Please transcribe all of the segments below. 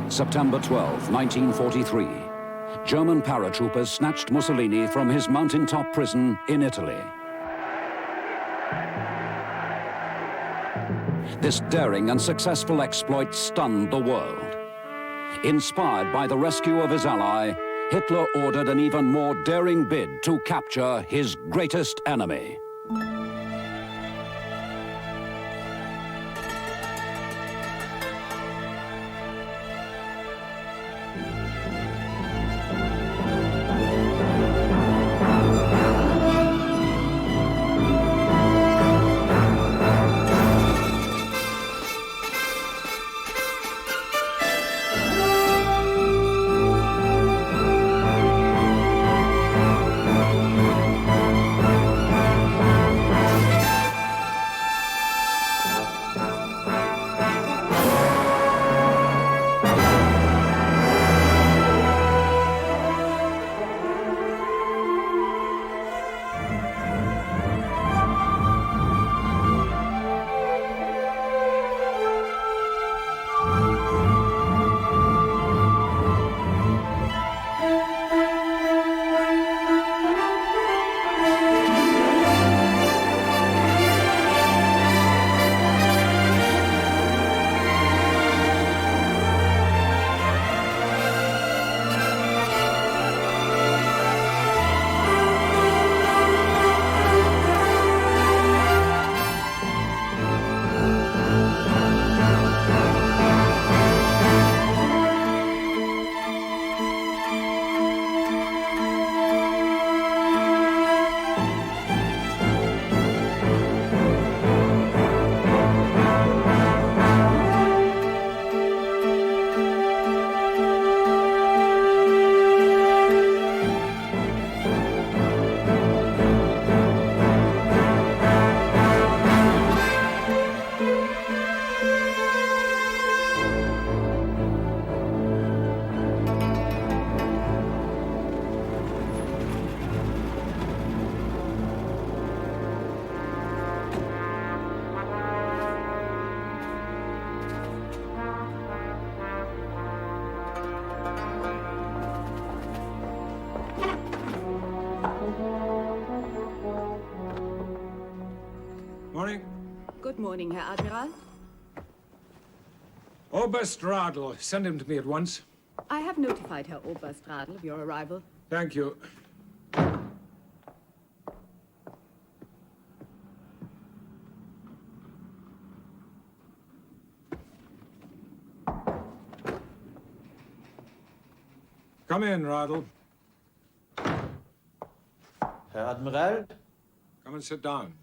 September 12, 1943. German paratroopers snatched Mussolini from his mountaintop prison in Italy. This daring and successful exploit stunned the world. Inspired by the rescue of his ally, Hitler ordered an even more daring bid to capture his greatest enemy. Morning. Good morning, Herr Admiral. Oberst Radl, send him to me at once. I have notified Herr Oberst Radl of your arrival. Thank you. Come in, Radl. Herr Admiral? Come and sit down.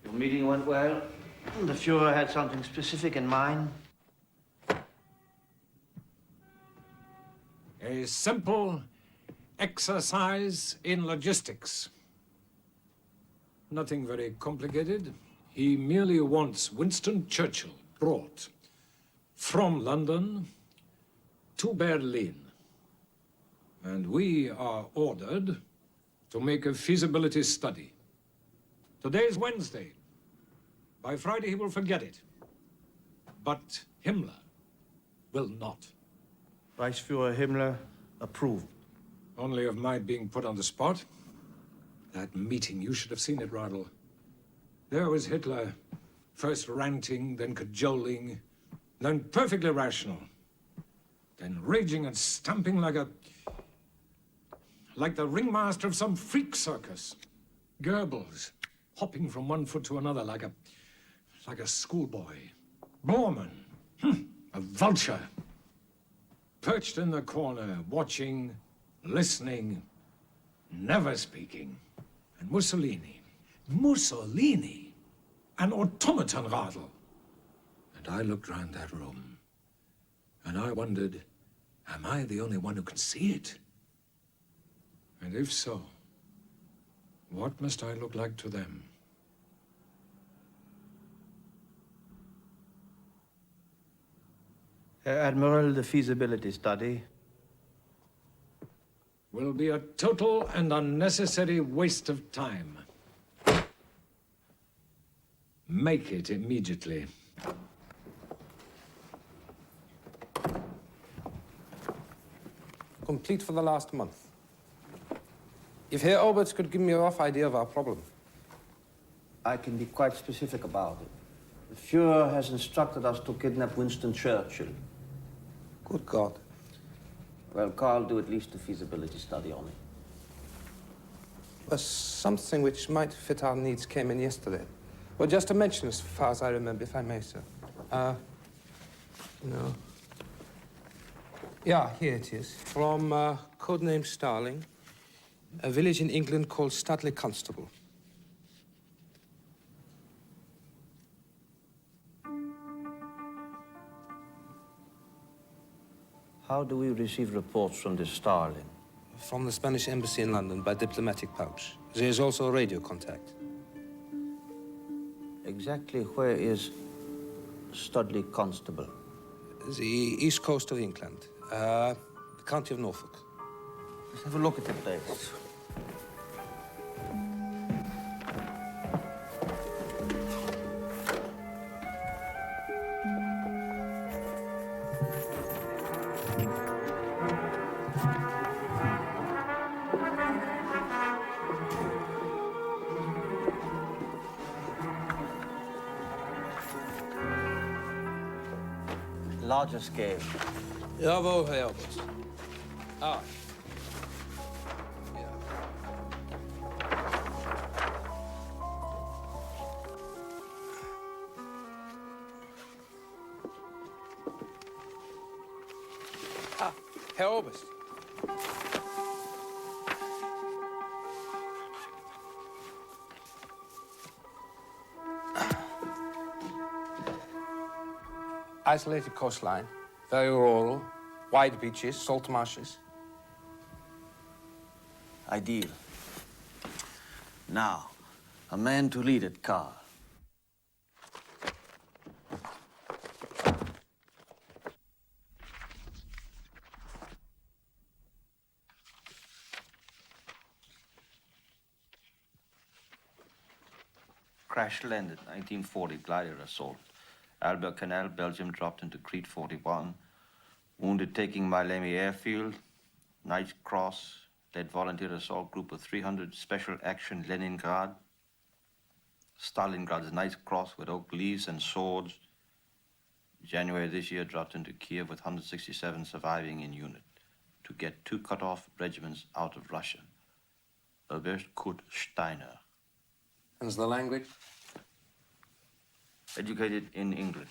Your meeting went well. The Fuhrer had something specific in mind. A simple exercise in logistics. Nothing very complicated. He merely wants Winston Churchill brought from London to Berlin. And we are ordered to make a feasibility study. Today's Wednesday. By Friday, he will forget it. But Himmler will not. Reichsführer Himmler approved. Only of my being put on the spot. That meeting, you should have seen it, Radl. There was Hitler, first ranting, then cajoling, then perfectly rational, then raging and stamping like the ringmaster of some freak circus. Goebbels, hopping from one foot to another like a schoolboy. Bormann, a vulture, perched in the corner, watching, listening, never speaking. And Mussolini, an automaton, Radl. And I looked round that room, and I wondered, am I the only one who can see it? And if so, what must I look like to them? Herr Admiral, the feasibility study will be a total and unnecessary waste of time. Make it immediately. complete for the last month. If Herr Oberst could give me a rough idea of our problem. I can be quite specific about it. The Fuhrer has instructed us to kidnap Winston Churchill. Good God. Well, Carl, do at least a feasibility study on it. Well, something which might fit our needs came in yesterday. Well, just to mention as far as I remember, if I may, sir. No. Yeah, here it is. From codename Starling, a village in England called Studley Constable. How do we receive reports from this Starling? From the Spanish embassy in London by diplomatic pouch. There is also radio contact. Exactly where is Studley Constable? The east coast of England, the county of Norfolk. Let's have a look at the place. Larger scale. Jawohl, Herr Oberst. Ah. Ja. Ah, Herr Oberst. Isolated coastline, very rural, wide beaches, salt marshes. Ideal. Now, a man to lead it, Carl. Crash landed, 1940, glider assault. Albert Canal, Belgium, dropped into Crete 41. Wounded taking Miami Airfield. Knight's Cross, led volunteer assault group of 300, Special Action, Leningrad. Stalingrad's Knight's Cross with oak leaves and swords. January this year, dropped into Kiev with 167 surviving in unit to get 2 cut-off regiments out of Russia. Oberst Kurt Steiner. And the language? Educated in England.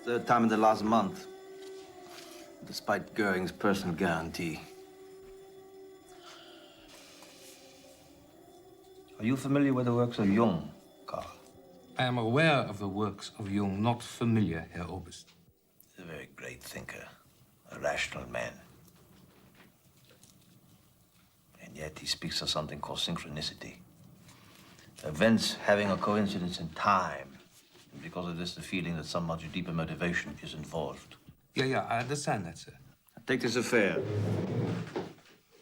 Third time in the last month, despite Goering's personal guarantee. Are you familiar with the works of Jung, Carl? I am aware of the works of Jung, not familiar, Herr Oberst. He's a very great thinker, a rational man. And yet he speaks of something called synchronicity. Events having a coincidence in time. And because of this, the feeling that some much deeper motivation is involved. Yeah, I understand that, sir. Take this affair.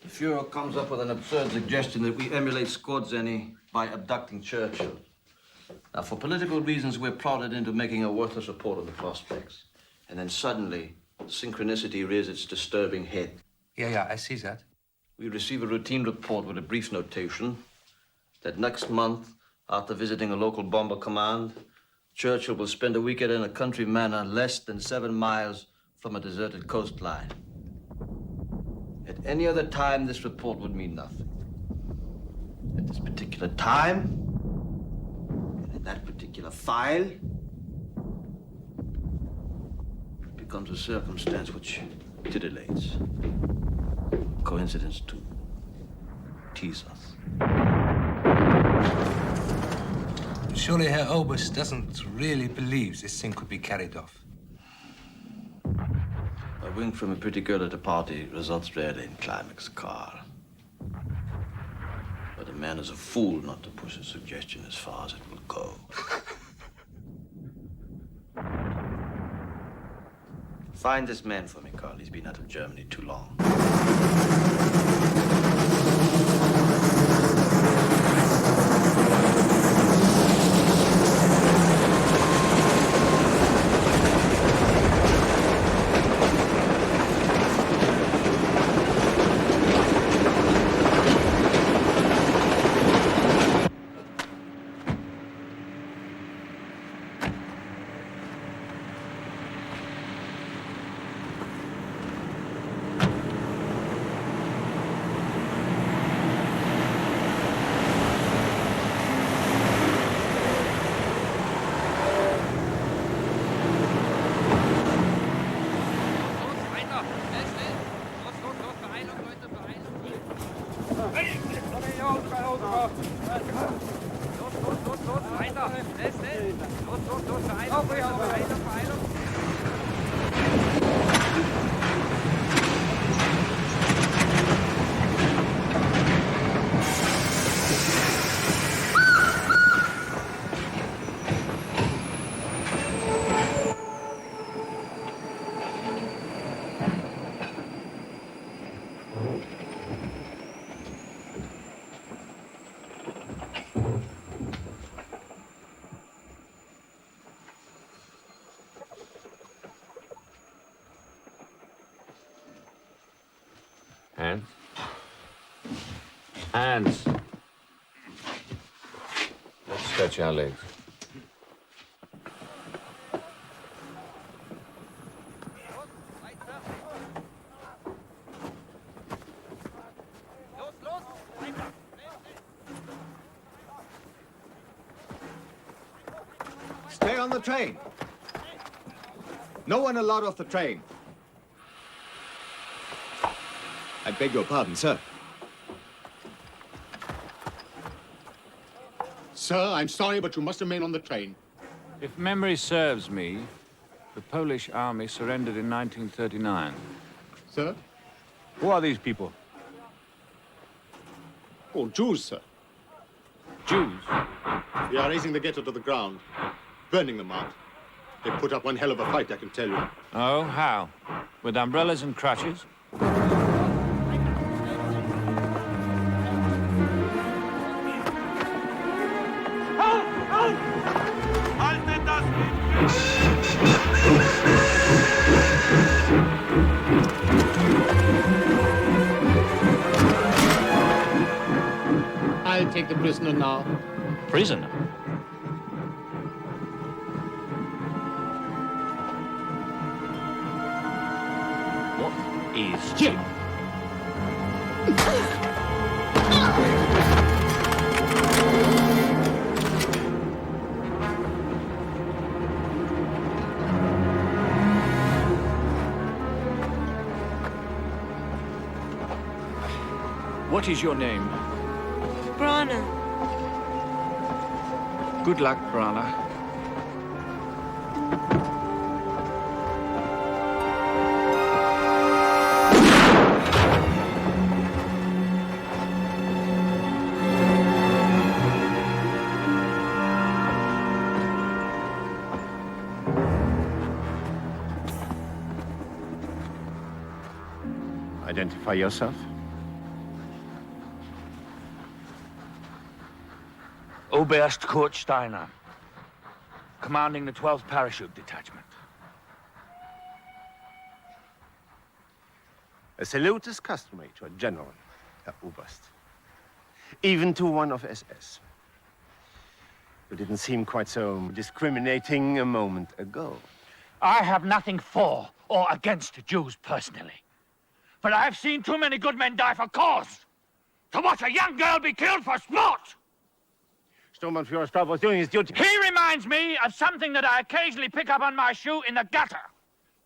The Fuhrer comes up with an absurd suggestion that we emulate Skorzeny by abducting Churchill. Now, for political reasons, we're plotted into making a worthless report of the prospects. And then suddenly, synchronicity rears its disturbing head. Yeah, I see that. We receive a routine report with a brief notation that next month, after visiting a local bomber command, Churchill will spend a weekend in a country manor less than 7 miles from a deserted coastline. At any other time, this report would mean nothing. At this particular time, and in that particular file, it becomes a circumstance which titillates. Coincidence to tease us. Surely Herr Oberst doesn't really believe this thing could be carried off. A wink from a pretty girl at a party results rarely in climax, Carl. But a man is a fool not to push a suggestion as far as it will go. Find this man for me, Carl. He's been out of Germany too long. Hans? Hans! Let's stretch our legs. Stay on the train. No one allowed off the train. I beg your pardon, sir. Sir, I'm sorry, but you must remain on the train. If memory serves me, the Polish army surrendered in 1939. Sir? Who are these people? Oh, Jews, sir. Jews? We are raising the ghetto to the ground, burning them out. They put up one hell of a fight, I can tell you. Oh, how? With umbrellas and crutches? I'll take the prisoner now. Prisoner? What is Jim! What is your name? Brana. Good luck, Brana. Identify yourself. Oberst Kurt Steiner, commanding the 12th Parachute Detachment. A salute is customary to a general, Herr Oberst. Even to one of SS. You didn't seem quite so discriminating a moment ago. I have nothing for or against Jews personally. But I've seen too many good men die for cause to watch a young girl be killed for sport. Sturmbannführer Straub was doing his duty. He reminds me of something that I occasionally pick up on my shoe in the gutter.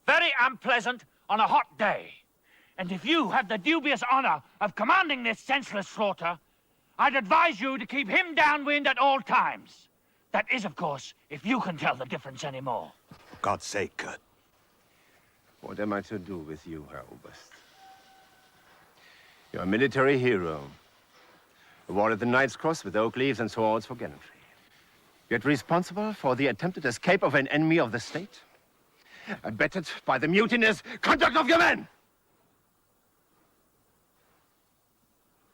Very unpleasant on a hot day. And if you have the dubious honor of commanding this senseless slaughter, I'd advise you to keep him downwind at all times. That is, of course, if you can tell the difference anymore. For God's sake, Kurt. What am I to do with you, Herr Oberst? You're a military hero. Awarded the Knight's Cross with oak leaves and swords for gallantry. Yet responsible for the attempted escape of an enemy of the state? Abetted by the mutinous conduct of your men!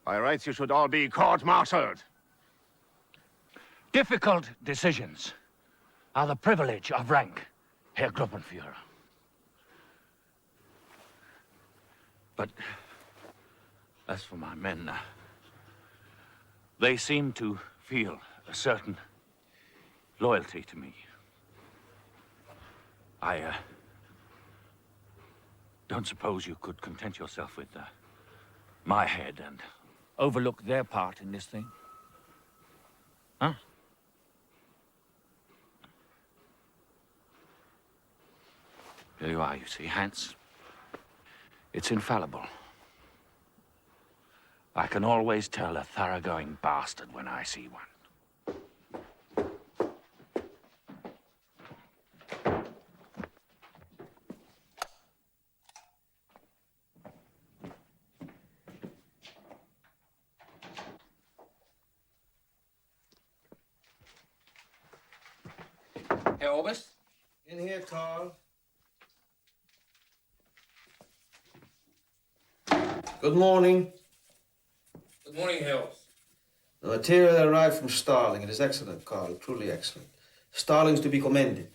By rights, you should all be court-martialed. Difficult decisions are the privilege of rank, Herr Gruppenführer. But as for my men, they seem to feel a certain loyalty to me. I don't suppose you could content yourself with my head and overlook their part in this thing? Huh? Here you are, you see, Hans. It's infallible. I can always tell a thoroughgoing bastard when I see one. Herr Oberst? In here, Carl. Good morning. Good morning, Herr Oberst. The material arrived from Starling. It is excellent, Carl, truly excellent. Starling's to be commended.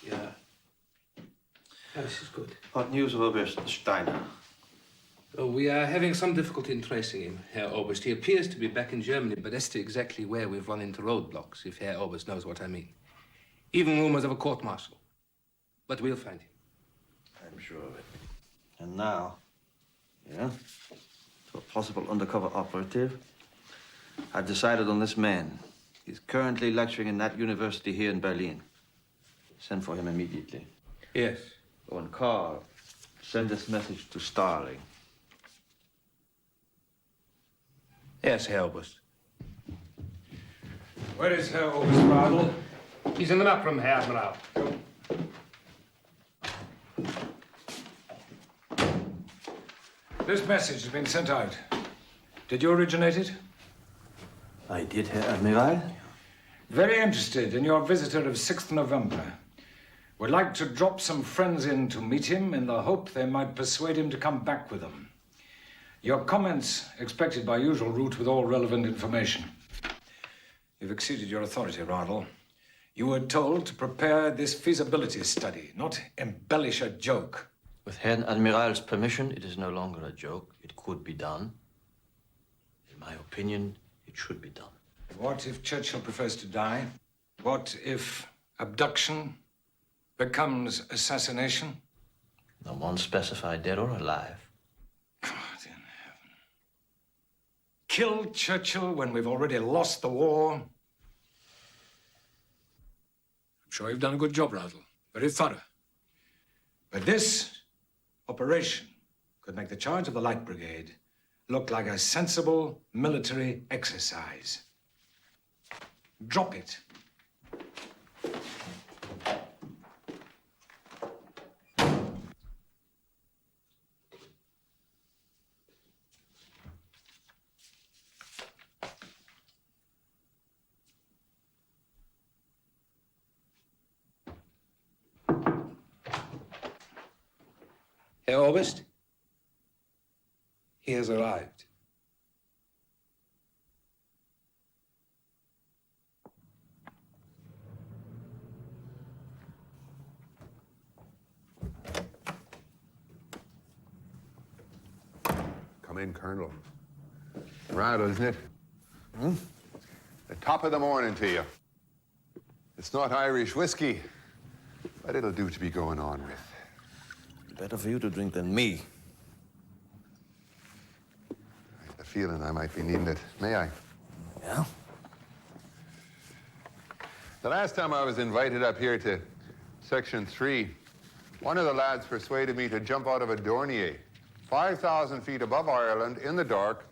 Yeah. This is good. What news of Oberst Steiner? We are having some difficulty in tracing him, Herr Oberst. He appears to be back in Germany, but as to exactly where we've run into roadblocks, if Herr Oberst knows what I mean. Even rumors of a court-martial. But we'll find him. I'm sure of it. And now, yeah, to a possible undercover operative. I've decided on this man. He's currently lecturing in that university here in Berlin. Send for him immediately. Yes. Oh, and Carl, send this message to Starling. Yes, Herr Oberst. Where is Herr Oberstradel? He's in the map room, Herr Admiral. This message has been sent out. Did you originate it? I did, Herr Admiral. Very interested in your visitor of 6th November. Would like to drop some friends in to meet him in the hope they might persuade him to come back with them. Your comments expected by usual route with all relevant information. You've exceeded your authority, Radl. You were told to prepare this feasibility study, not embellish a joke. With Herrn Admiral's permission, it is no longer a joke. It could be done. In my opinion, it should be done. What if Churchill prefers to die? What if abduction becomes assassination? No one specified dead or alive. God in heaven. Kill Churchill when we've already lost the war? I'm sure you've done a good job, Radl. Very thorough. But this operation could make the charge of the Light Brigade look like a sensible military exercise. Drop it. Herr Oberst? He has arrived. Come in, Colonel. Rattle, isn't it? Hmm? The top of the morning to you. It's not Irish whiskey, but it'll do to be going on with. Better for you to drink than me. I have a feeling I might be needing it. May I? Yeah? The last time I was invited up here to Section 3, one of the lads persuaded me to jump out of a Dornier, 5,000 feet above Ireland in the dark,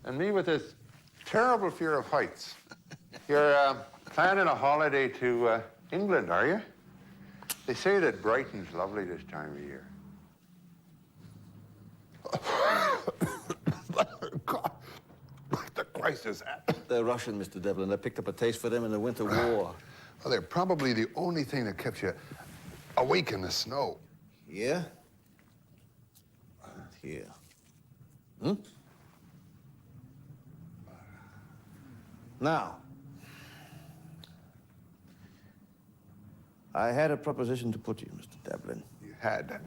and me with this terrible fear of heights. You're planning a holiday to England, are you? They say that Brighton's lovely this time of year. God, what the Christ is that? They're Russian, Mr. Devlin. I picked up a taste for them in the Winter War. Well, they're probably the only thing that kept you awake in the snow. Here? Here. Hmm? Now, I had a proposition to put to you, Mr. Devlin. You had?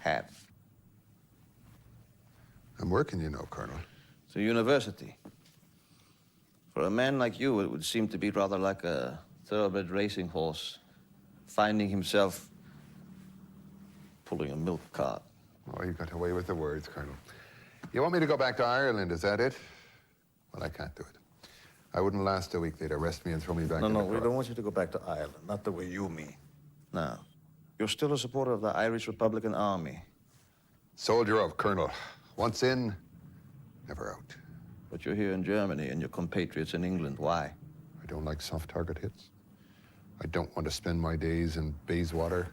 Had. I'm working, you know, Colonel. It's a university. For a man like you, it would seem to be rather like a thoroughbred racing horse, finding himself pulling a milk cart. Oh, you got away with the words, Colonel. You want me to go back to Ireland, is that it? Well, I can't do it. I wouldn't last a week. They'd arrest me and throw me back in the No, we cross. don't want you to go back to Ireland. Not the way you mean. No. You're still a supporter of the Irish Republican Army. Soldier of Colonel. Once in, never out. But you're here in Germany and your compatriots in England. Why? I don't like soft target hits. I don't want to spend my days in Bayswater,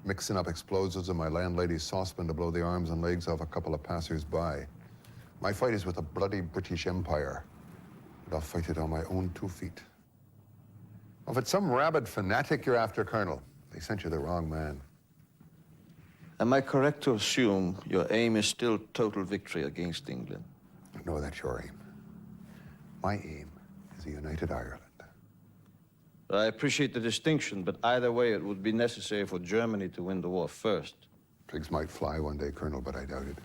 mixing up explosives in my landlady's saucepan to blow the arms and legs off a couple of passers-by. My fight is with the bloody British Empire, and I'll fight it on my own 2 feet. If it's some rabid fanatic you're after, Colonel, they sent you the wrong man. Am I correct to assume your aim is still total victory against England? No, that's your aim. My aim is a united Ireland. I appreciate the distinction, but either way, it would be necessary for Germany to win the war first. Pigs might fly one day, Colonel, but I doubt it.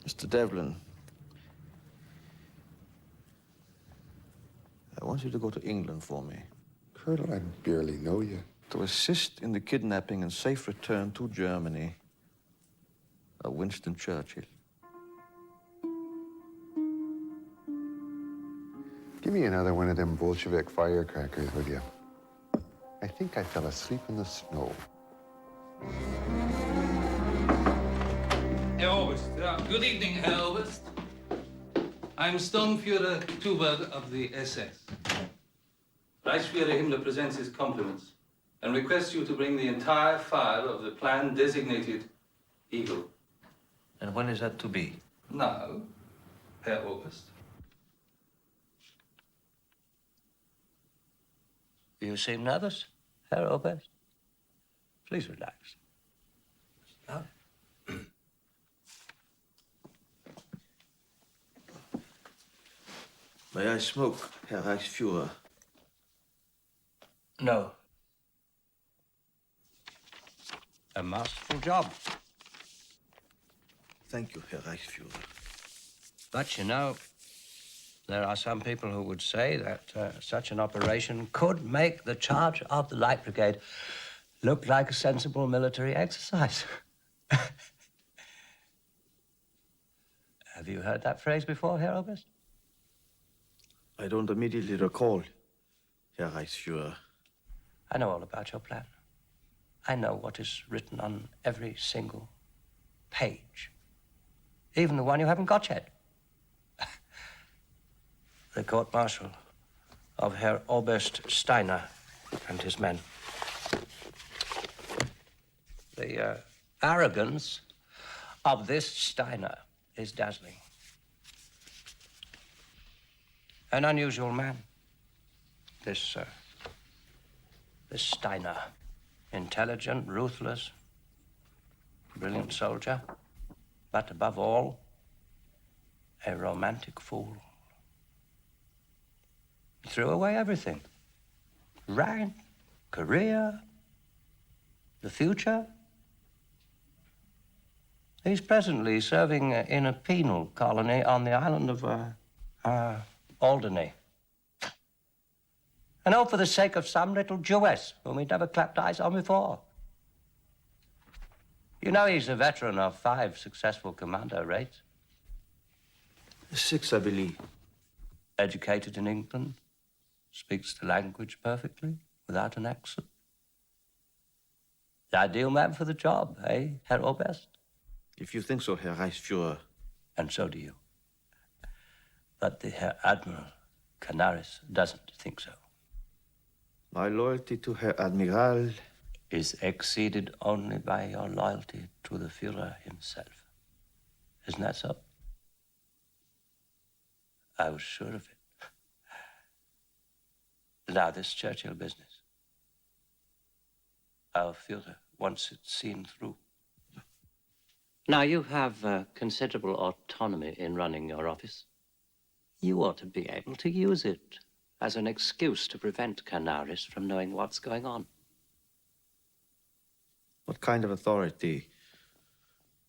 Mr. Devlin, I want you to go to England for me. Colonel, I barely know you. To assist in the kidnapping and safe return to Germany of Winston Churchill. Give me another one of them Bolshevik firecrackers, would you? I think I fell asleep in the snow. Herr Oberst, good evening, Herr Oberst. I'm Sturmführer Tuber of the SS. Reichsführer Himmler presents his compliments and requests you to bring the entire file of the plan designated Eagle. And when is that to be? Now, Herr Oberst. You seem nervous, Herr Oberst. Please relax. Now. May I smoke, Herr Reichsführer? No. A masterful job. Thank you, Herr Reichsführer. But you know, there are some people who would say that such an operation could make the charge of the Light Brigade look like a sensible military exercise. Have you heard that phrase before, Herr Oberst? I don't immediately recall, Herr Reichsführer. I know all about your plan. I know what is written on every single page, even the one you haven't got yet. The court-martial of Herr Oberst Steiner and his men. The arrogance of this Steiner is dazzling. An unusual man, this Steiner. Intelligent, ruthless, brilliant soldier, but above all, a romantic fool. He threw away everything. Rank, career, the future. He's presently serving in a penal colony on the island of Alderney. And all for the sake of some little Jewess whom he'd never clapped eyes on before. You know he's a veteran of 5 successful commando raids. 6, I believe. Educated in England, speaks the language perfectly, without an accent. The ideal man for the job, eh, Herr Oberst? If you think so, Herr Reichsführer. And so do you. But the Herr Admiral Canaris doesn't think so. My loyalty to Herr Admiral is exceeded only by your loyalty to the Führer himself. Isn't that so? I was sure of it. Now, this Churchill business. Our Führer wants it seen through. Now, you have considerable autonomy in running your office. You ought to be able to use it as an excuse to prevent Canaris from knowing what's going on. What kind of authority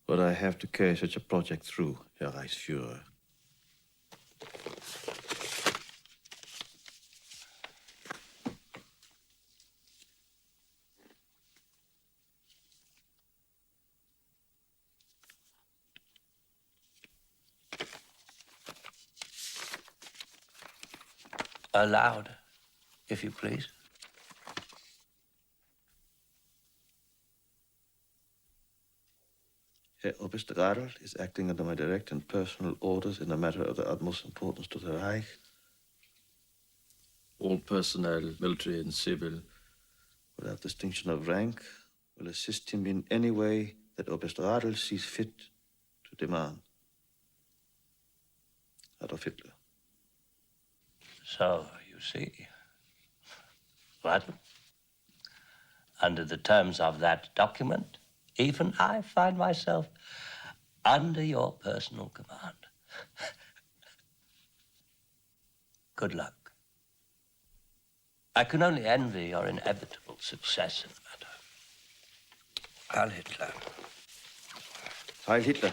would I have to carry such a project through, Herr Reichsführer? Louder, if you please. Herr Oberst Radl is acting under my direct and personal orders in a matter of the utmost importance to the Reich. All personnel, military and civil, without distinction of rank, will assist him in any way that Oberst Radl sees fit to demand. Adolf Hitler. So, you see, Radl, under the terms of that document, even I find myself under your personal command. Good luck. I can only envy your inevitable success in the matter. Heil Hitler. Heil Hitler.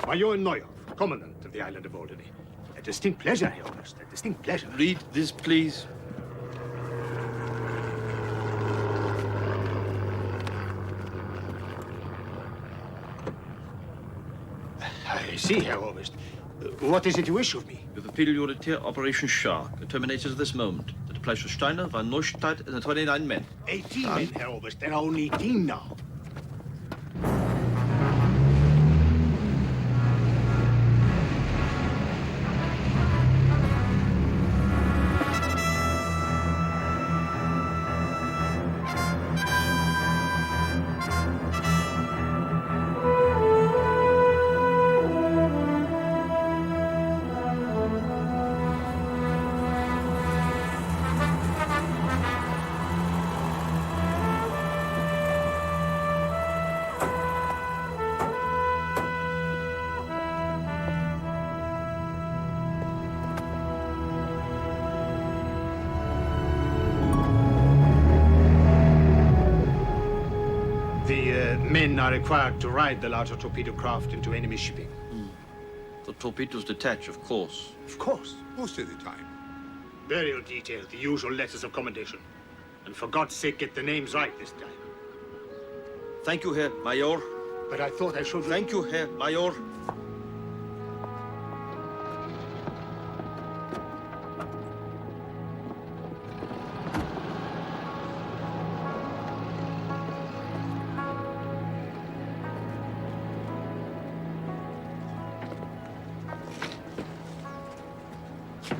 Major Neuhoff, Commandant of the island of Alderney. A distinct pleasure, Herr Oberst, a distinct pleasure. Read this, please. I see, Herr Oberst. What is it you wish of me? We fulfill your detail Operation Shark. It terminates at this moment. The place for Steiner, Van Neustadt, and the 29 men. 18 men, Herr Oberst. There are only 18 now. Men are required to ride the larger torpedo craft into enemy shipping. The torpedoes detach, of course. Of course. Most of the time. Burial detail, the usual letters of commendation. And for God's sake, get the names right this time. Thank you, Herr Major. But I thought I should... Thank you, Herr Major.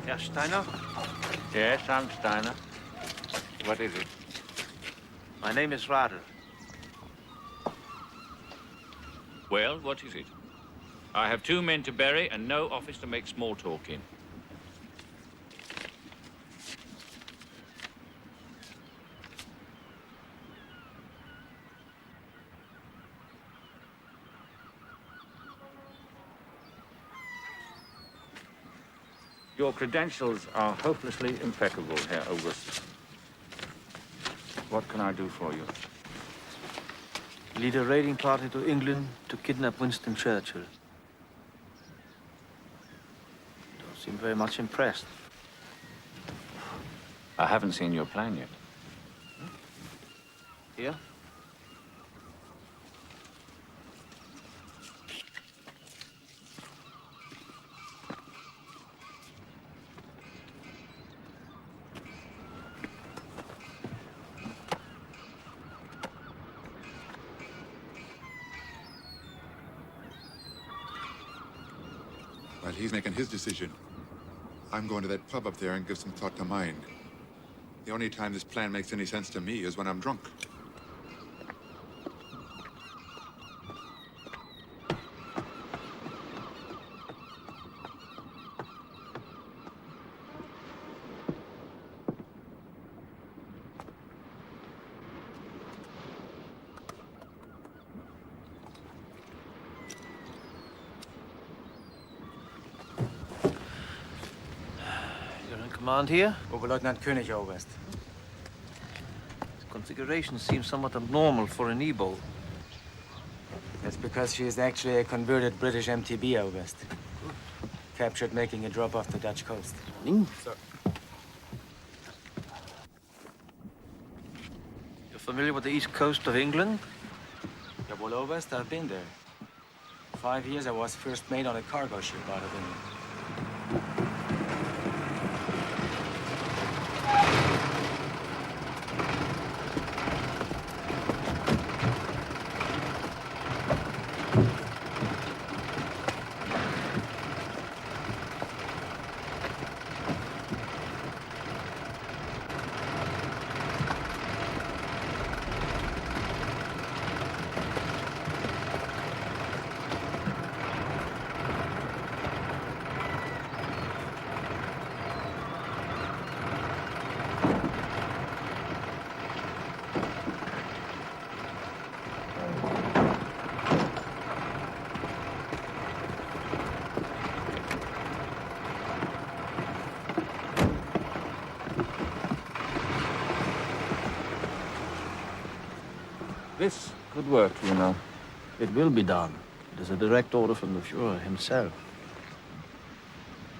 Herr Steiner? Yes, I'm Steiner. What is it? My name is Radl. Well, what is it? I have 2 men to bury and no office to make small talk in. Your credentials are hopelessly impeccable, Herr August. What can I do for you? Lead a raiding party to England to kidnap Winston Churchill. Don't seem very much impressed. I haven't seen your plan yet. Here? Well, he's making his decision. I'm going to that pub up there and give some thought to mine. The only time this plan makes any sense to me is when I'm drunk. You're in command here? Oberleutnant König, Oberst. This configuration seems somewhat abnormal for an E-boat. That's because she is actually a converted British MTB, Oberst. Captured making a drop off the Dutch coast. Sir. You're familiar with the east coast of England? Yeah, well, Oberst, I've been there. 5 years I was first mate on a cargo ship out of England. This could work, you know. It will be done. It is a direct order from the Fuhrer himself.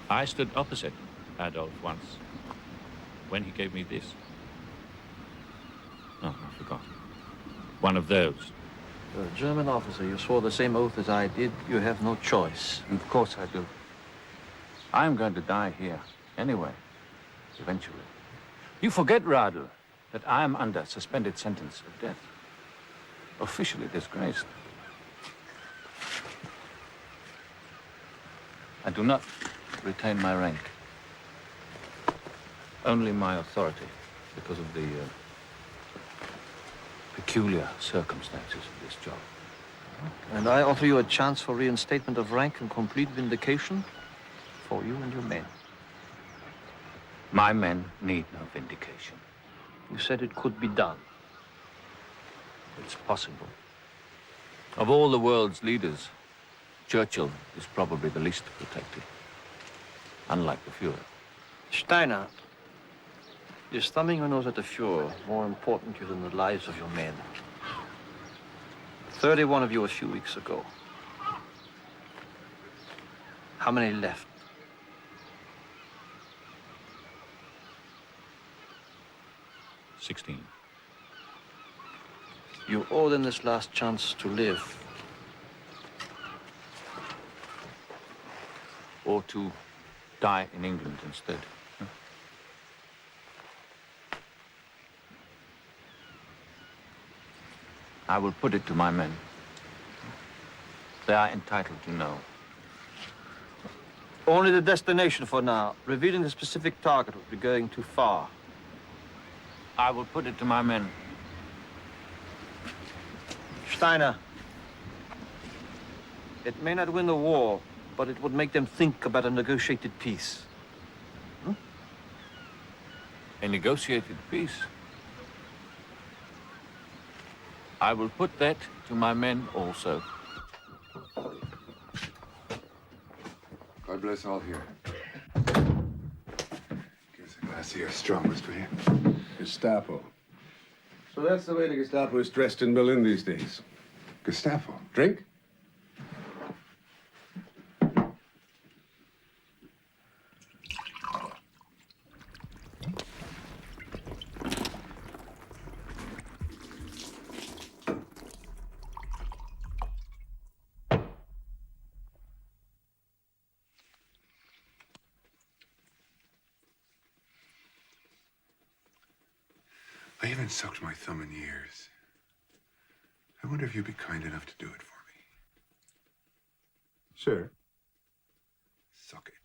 I stood opposite Adolf once, when he gave me this. Oh, I forgot. One of those. You're a German officer. You swore the same oath as I did. You have no choice. Of course I do. I'm going to die here, anyway, eventually. You forget, Radl, that I am under suspended sentence of death. Officially disgraced. I do not retain my rank. Only my authority, because of the peculiar circumstances of this job. And I offer you a chance for reinstatement of rank and complete vindication for you and your men. My men need no vindication. You said it could be done. It's possible. Of all the world's leaders, Churchill is probably the least protected. Unlike the Fuhrer. Steiner, is thumbing your nose at the Fuhrer more important to you than the lives of your men? 31 of you a few weeks ago. How many left? $16. You owe them this last chance to live. Or to die in England instead. I will put it to my men. They are entitled to know. Only the destination for now. Revealing the specific target would be going too far. I will put it to my men. Steiner, it may not win the war, but it would make them think about a negotiated peace. A negotiated peace. I will put that to my men also. God bless all here. Give us a glass of your strongest, will you? Gestapo. So that's the way the Gestapo is dressed in Berlin these days. Gestapo? Drink? I haven't sucked my thumb in years. I wonder if you'd be kind enough to do it for me. Sure. Suck it.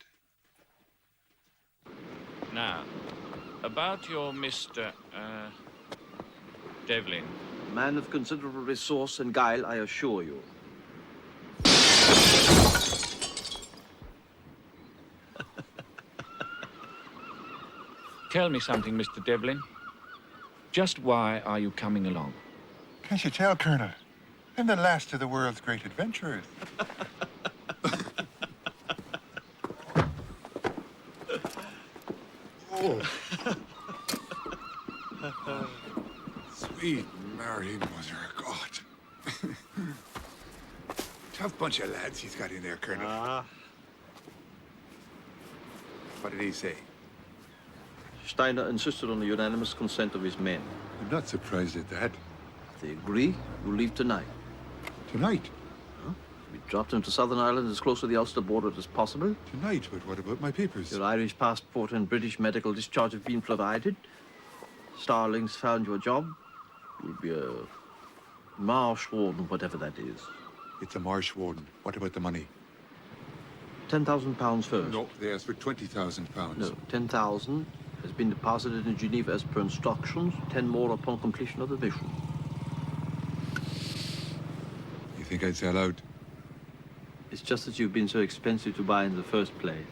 Now, about your Mr. Devlin. A man of considerable resource and guile, I assure you. Tell me something, Mr. Devlin. Just why are you coming along? Can't you tell, Colonel? I'm the last of the world's great adventurers. Oh. Sweet Mary, mother of God. Tough bunch of lads he's got in there, Colonel. What did he say? Steiner insisted on the unanimous consent of his men. I'm not surprised at that. If they agree, you leave tonight. Tonight? We dropped into Southern Ireland as close to the Ulster border as possible. Tonight? But what about my papers? Your Irish passport and British medical discharge have been provided. Starling's found your job. You'll be a marsh warden, whatever that is. It's a marsh warden. What about the money? £10,000 first. No, they asked for £20,000. No, 10,000 has been deposited in Geneva as per instructions. 10 more upon completion of the mission. You think I'd sell out? It's just that you've been so expensive to buy in the first place.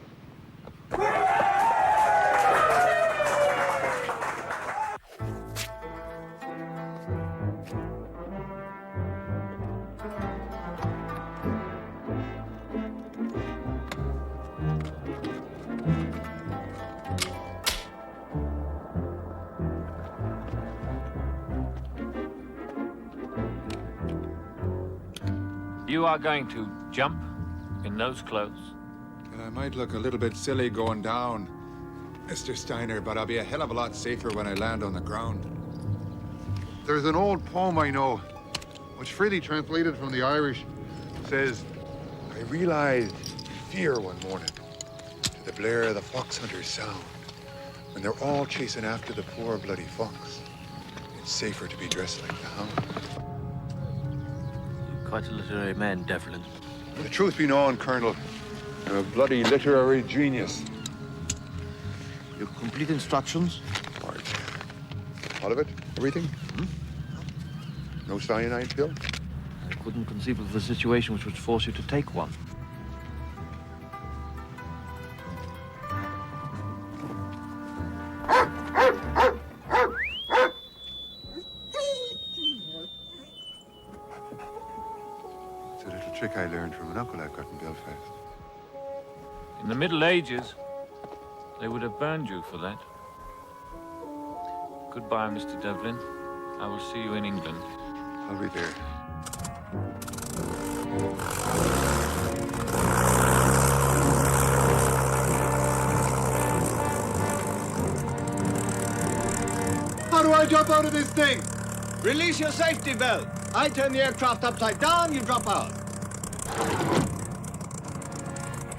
You are going to jump in those clothes? I might look a little bit silly going down, Mr. Steiner, but I'll be a hell of a lot safer when I land on the ground. There's an old poem I know, which freely translated from the Irish, says, I realized fear one morning to the blare of the fox hunter's sound. When they're all chasing after the poor bloody fox, it's safer to be dressed like the hound. Quite a literary man, Devlin. The truth be known, Colonel, I'm a bloody literary genius. Your complete instructions? Right. All of it? Everything? No cyanide pill? I couldn't conceive of a situation which would force you to take one. It's a little trick I learned from an uncle I've got in Belfast. In the Middle Ages, they would have burned you for that. Goodbye, Mr. Devlin. I will see you in England. I'll be there. How do I jump out of this thing? Release your safety belt. I turn the aircraft upside down, you drop out.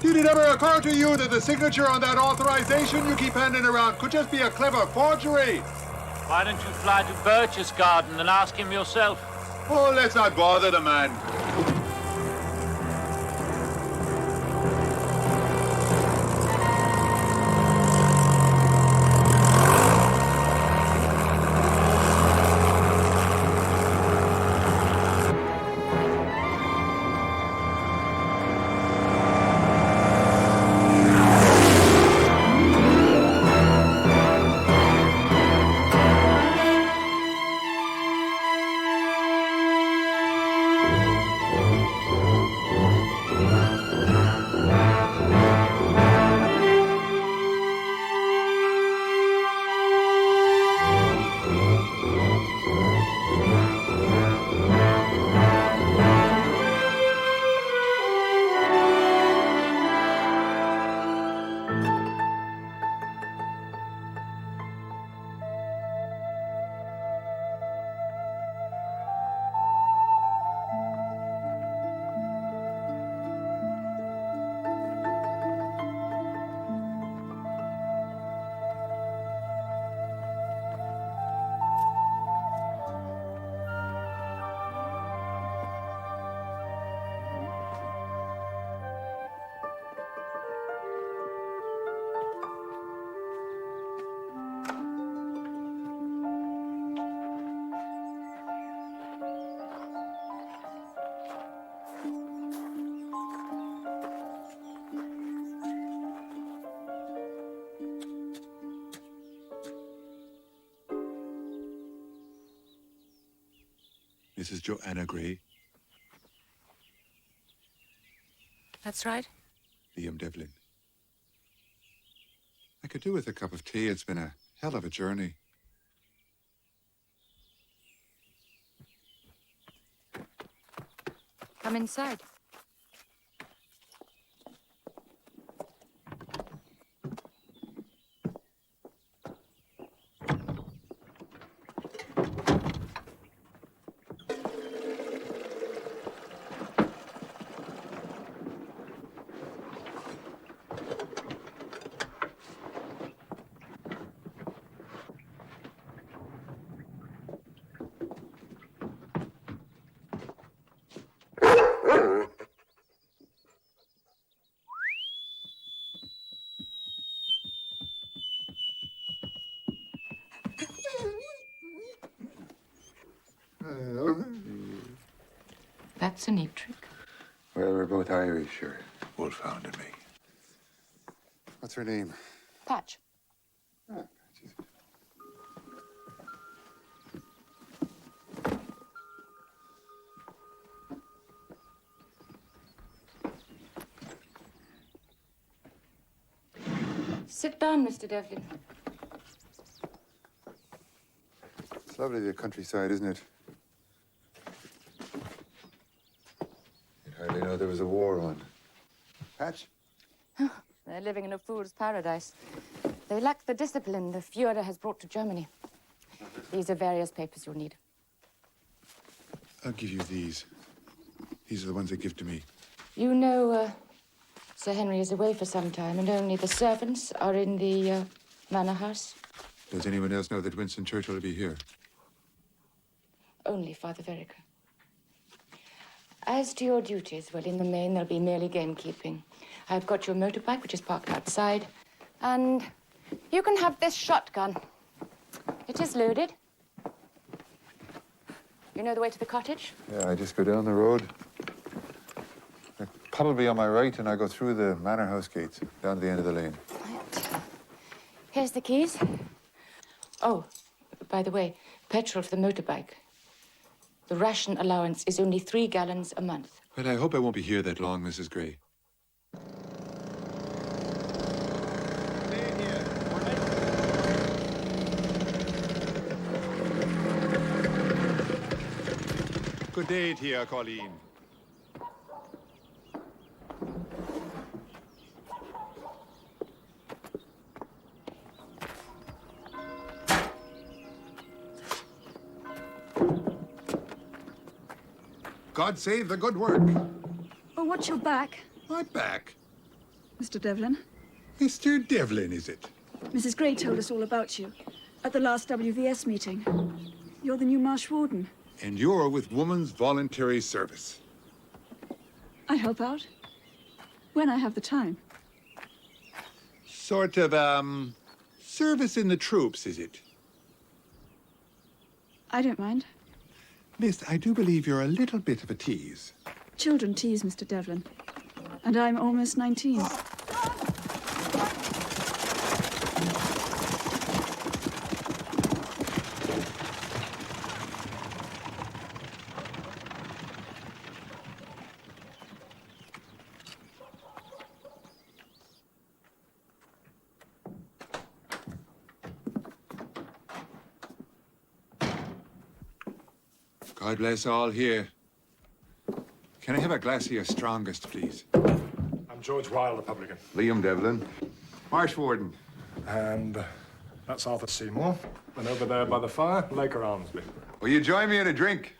Did it ever occur to you that the signature on that authorization you keep handing around could just be a clever forgery? Why don't you fly to Birch's garden and ask him yourself? Oh, let's not bother the man. Mrs. Joanna Gray. That's right. Liam Devlin. I could do with a cup of tea. It's been a hell of a journey. Come inside. That's a neat trick. Well, we're both Irish, sure. Wolfhound and me. What's her name? Patch. Sit down, Mr. Devlin. It's lovely, the countryside, isn't it? You'd hardly know there was a war on. Patch? They're living in a fool's paradise. They lack the discipline the Führer has brought to Germany. These are various papers you'll need. I'll give you these. These are the ones they give to me. You know, Sir Henry is away for some time, and only the servants are in the manor house. Does anyone else know that Winston Churchill will be here? Only Father Verica. As to your duties, well, in the main, there'll be merely gamekeeping. I've got your motorbike, which is parked outside, and you can have this shotgun. It is loaded. You know the way to the cottage? Yeah, I just go down the road. They're probably on my right, and I go through the manor house gates, down to the end of the lane. Here's the keys. Oh, by the way, petrol for the motorbike. The ration allowance is only 3 gallons a month. But I hope I won't be here that long, Mrs. Gray. Good day to you, Colleen. God save the good work. Oh, what's your back? My back? Mr. Devlin? Mr. Devlin, is it? Mrs. Gray told us all about you at the last WVS meeting. You're the new Marsh Warden. And you're with Woman's Voluntary Service. I help out when I have the time. Sort of, service in the troops, is it? I don't mind. Miss, I do believe you're a little bit of a tease. Children tease, Mr. Devlin. And I'm almost 19. God bless all here. Can I have a glass of your strongest, please? I'm George Wilde, Republican. Liam Devlin. Marsh Warden. And that's Arthur Seymour. And over there by the fire, Laker Armsby. Will you join me in a drink?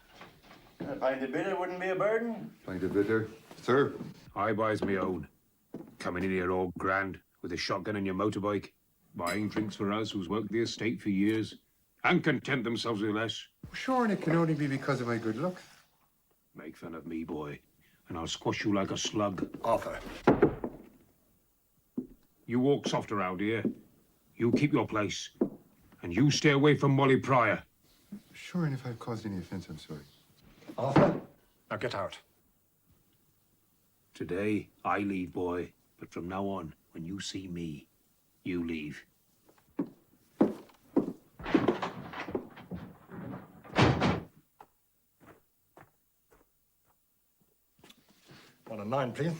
A pint of bitter wouldn't be a burden. Pint of bitter. Sir? I buys me own. Coming in here all grand with a shotgun and your motorbike. Buying drinks for us who's worked the estate for years and content themselves with less. Sure, and it can only be because of my good looks. Make fun of me, boy, and I'll squash you like a slug. Arthur. You walk soft around here. You keep your place. And you stay away from Molly Pryor. Sure, and if I've caused any offense, I'm sorry. Arthur, now get out. Today, I leave, boy. But from now on, when you see me, you leave. On a 9, please.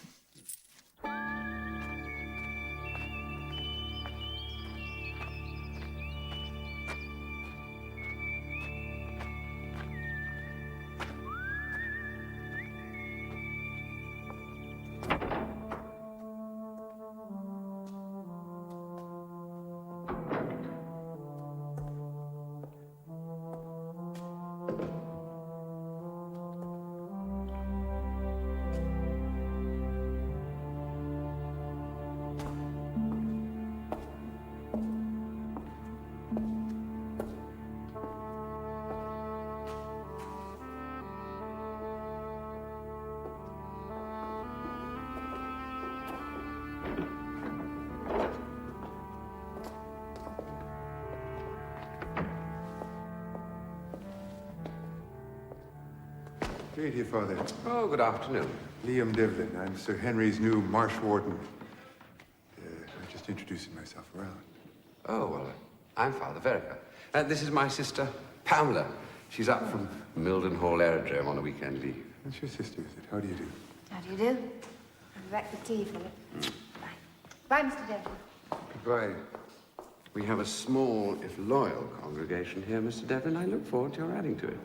Great, here, Father. Oh, good afternoon. Liam Devlin. I'm Sir Henry's new Marsh Warden. I'm just introducing myself around. Oh, well, I'm Father Verica. This is my sister, Pamela. She's up from Mildenhall Aerodrome on a weekend leave. That's your sister, is it? How do you do? How do you do? I'll be back with tea, Philip. Bye, Mr. Devlin. Goodbye. We have a small, if loyal, congregation here, Mr. Devlin. I look forward to your adding to it.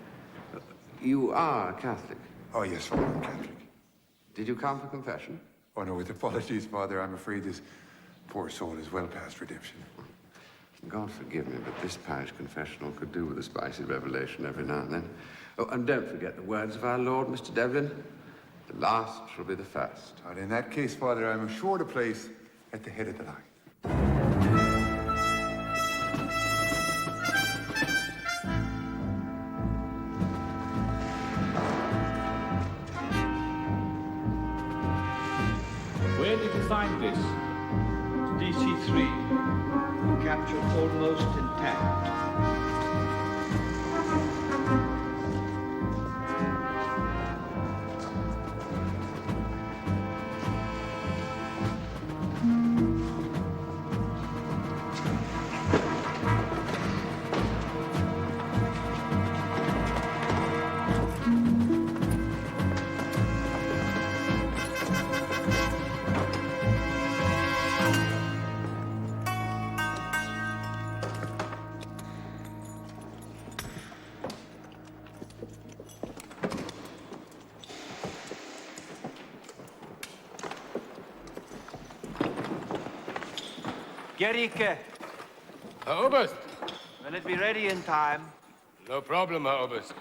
You are Catholic? Oh, yes, Father, I'm Catholic. Did you come for confession? Oh, no, with apologies, Father. I'm afraid this poor soul is well past redemption. God forgive me, but this parish confessional could do with a spicy revelation every now and then. Oh, and don't forget the words of our Lord, Mr. Devlin. The last shall be the first. And in that case, Father, I'm assured a place at the head of the line. Where did you find this? DC-3. Captured almost intact. Gericke, Herr Oberst. will it be ready in time? No problem, Herr Oberst.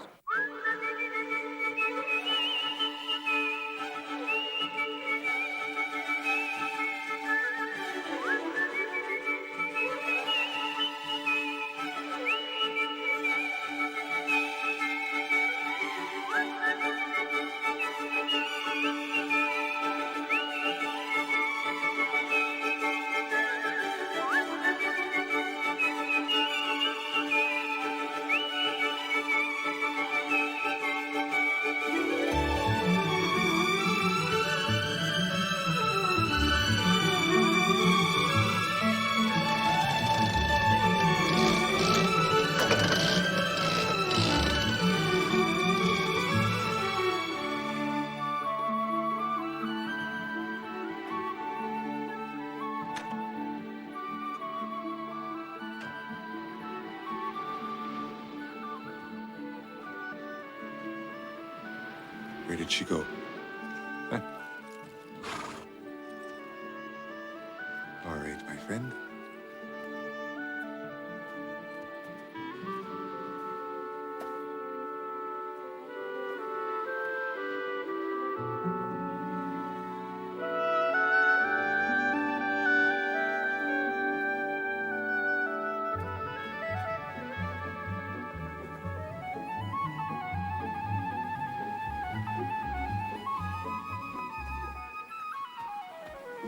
Where did she go? Huh? All right, my friend.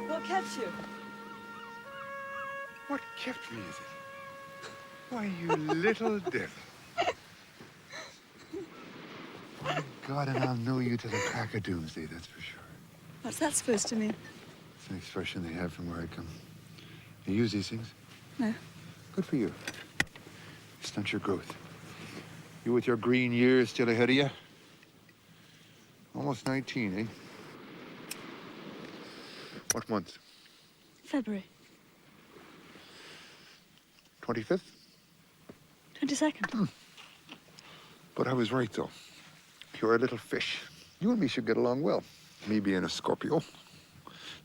What kept you? What kept me, is it? Why, you little devil. My God, and I'll know you to the crack of doomsday, that's for sure. What's that supposed to mean? It's an expression they have from where I come. You use these things? No. Good for you. Stunt your growth. You with your green years still ahead of you? Almost 19, eh? What month? February. 25th? 22nd. But I was right, though. You're a little fish. You and me should get along well. Me being a Scorpio.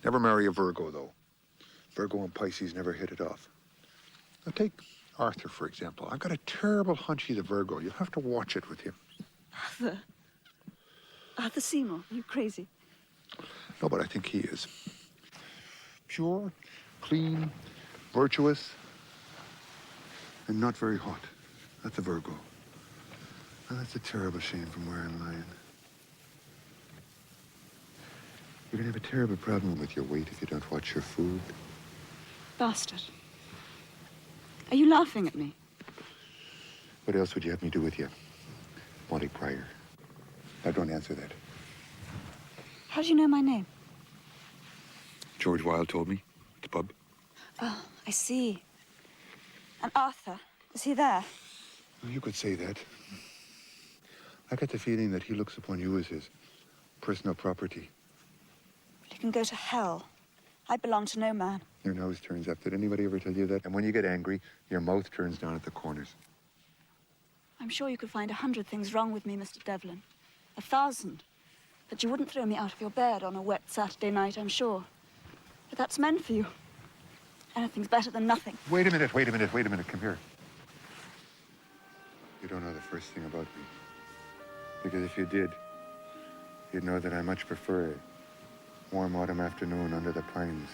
Never marry a Virgo, though. Virgo and Pisces never hit it off. Now, take Arthur, for example. I've got a terrible hunch he's a Virgo. You'll have to watch it with him. Arthur. Arthur Seymour. Are you crazy? No, but I think he is. Pure, clean, virtuous, and not very hot. That's a Virgo. And that's a terrible shame from where I'm lying. You're gonna have a terrible problem with your weight if you don't watch your food. Bastard. Are you laughing at me? What else would you have me do with you? Molly Pryor. Now, don't answer that. How do you know my name? George Wilde told me at the pub. Oh, I see. And Arthur, is he there? Well, you could say that. I get the feeling that he looks upon you as his personal property. You can go to hell. I belong to no man. Your nose turns up. Did anybody ever tell you that? And when you get angry, your mouth turns down at the corners. I'm sure you could find 100 things wrong with me, Mr. Devlin. 1,000. But you wouldn't throw me out of your bed on a wet Saturday night, I'm sure. But that's meant for you. Anything's better than nothing. Wait a minute. Come here. You don't know the first thing about me. Because if you did, you'd know that I much prefer a warm autumn afternoon under the pines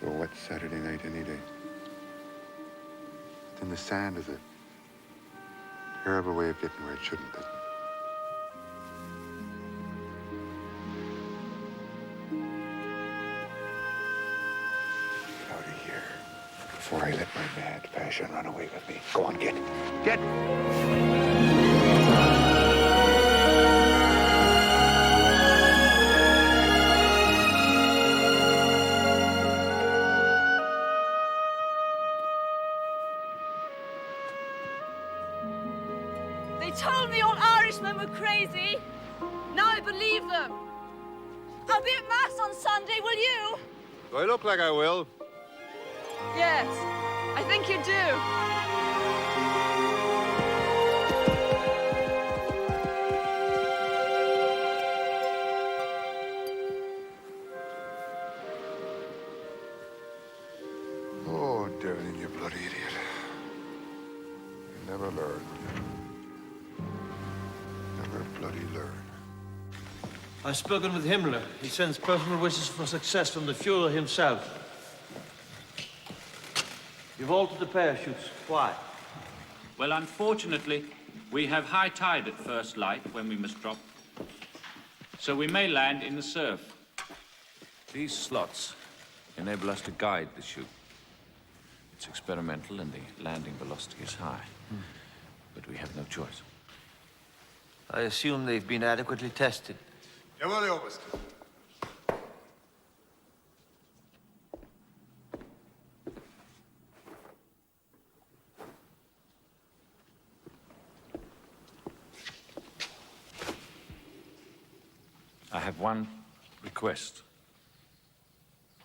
to a wet Saturday night any day. But then the sand is a terrible way of getting where it shouldn't be. Get out of here before I let my mad passion run away with me. Go on, get. They told me all Irishmen were crazy. Now I believe them. I'll be at Mass on Sunday, will you? Do I look like I will? Yes, I think you do. Oh, Devlin, you bloody idiot. You never learn. Never bloody learn. I've spoken with Himmler. He sends personal wishes for success from the Fuhrer himself. You've altered the parachutes. Why? Well, unfortunately, we have high tide at first light when we must drop. So we may land in the surf. These slots enable us to guide the chute. It's experimental and the landing velocity is high. But we have no choice. I assume they've been adequately tested. Jawohl, Oberst. I have one request.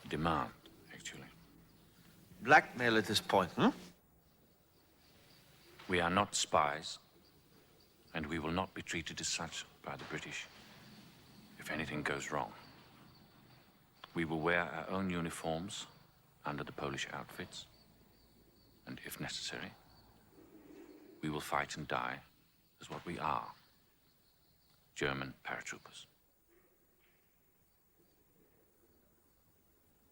A demand, actually. Blackmail at this point, We are not spies, and we will not be treated as such by the British if anything goes wrong. We will wear our own uniforms under the Polish outfits, and if necessary, we will fight and die as what we are, German paratroopers.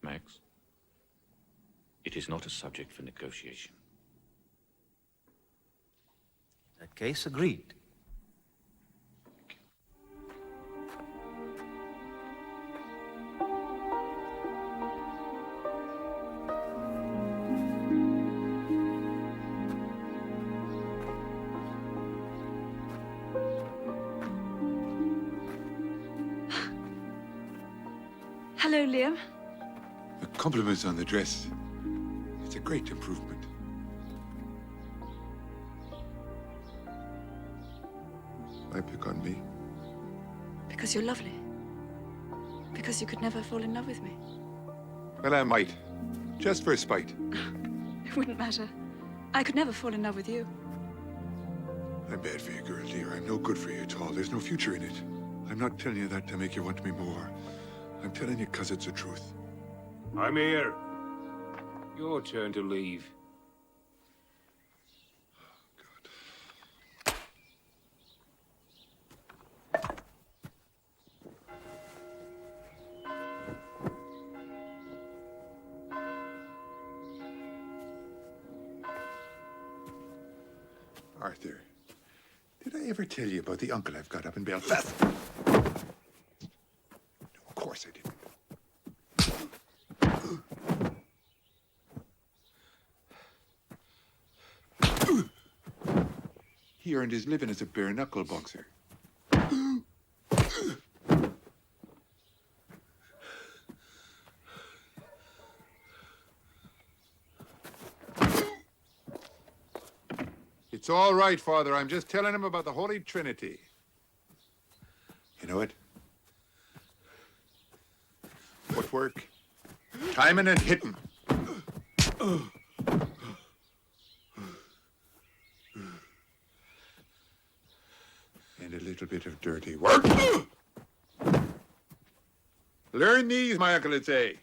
Max, it is not a subject for negotiation. In that case, agreed. Hello, Liam. The compliments on the dress. It's a great improvement. Why pick on me? Because you're lovely. Because you could never fall in love with me. Well, I might. Just for spite. It wouldn't matter. I could never fall in love with you. I'm bad for you, girl, dear. I'm no good for you at all. There's no future in it. I'm not telling you that to make you want me more. I'm telling you because it's the truth. I'm here. Your turn to leave. Arthur, did I ever tell you about the uncle I've got up in Belfast? No, of course I didn't. He earned his living as a bare-knuckle boxer. It's all right, Father. I'm just telling him about the Holy Trinity. You know it? Footwork, timing and hitting. And a little bit of dirty work. Learn these, my uncle would say,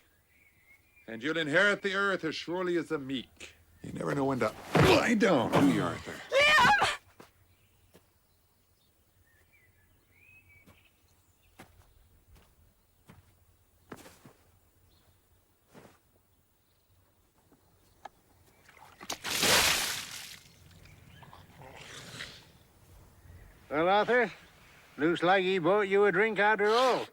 and you'll inherit the earth as surely as the meek. You never know when to lie down, do you, Arthur? Liam! Well, Arthur, looks like he bought you a drink after all.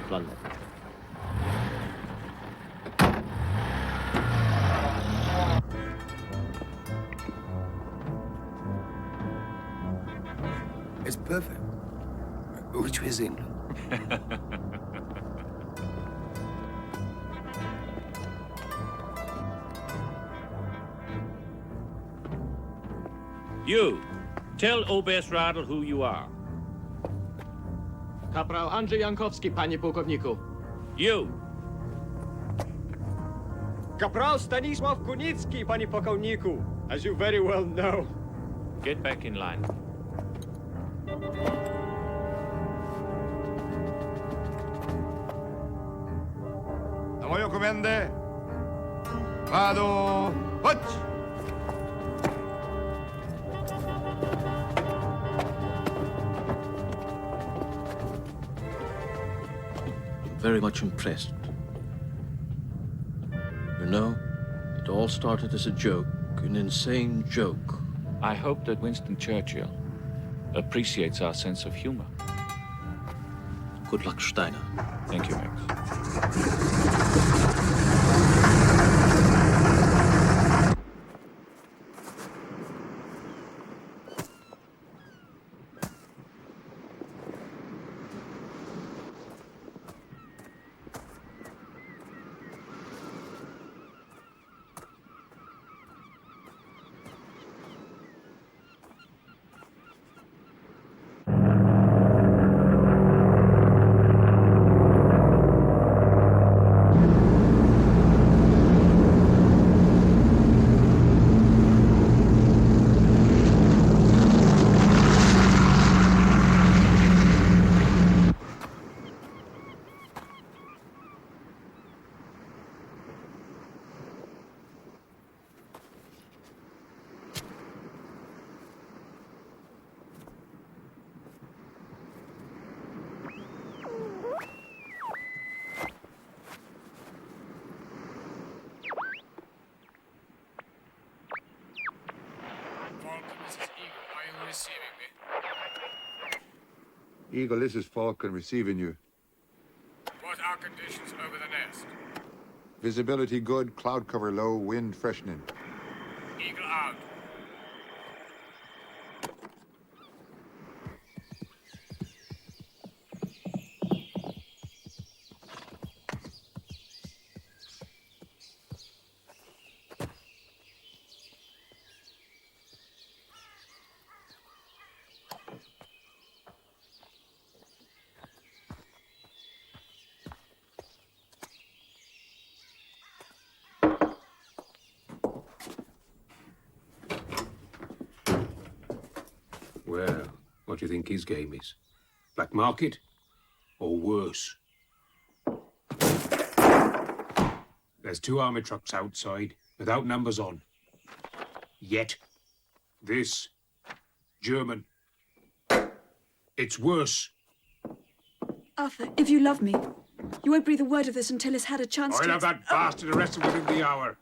London. It's perfect. Which way is England? You, tell Oberst Radl who you are. Kapral Andrzej Jankowski, panie pułkowniku. You. Kapral Stanisław Kunicki, panie pułkowniku, as you very well know. Get back in line. Na moją komendę. Vado. Chodź! Very much impressed. You know, it all started as a joke, an insane joke. I hope that Winston Churchill appreciates our sense of humor. Good luck, Steiner. Thank you, Max. receiving me? Eagle, this is Falcon receiving you. What are conditions over the nest? Visibility good, cloud cover low, wind freshening. Eagle out. Well, what do you think his game is? Black market? Or worse? There's 2 army trucks outside, without numbers on. Yet, this, German. It's worse. Arthur, if you love me, you won't breathe a word of this until he's had a chance I'll to... have that bastard arrested within the hour.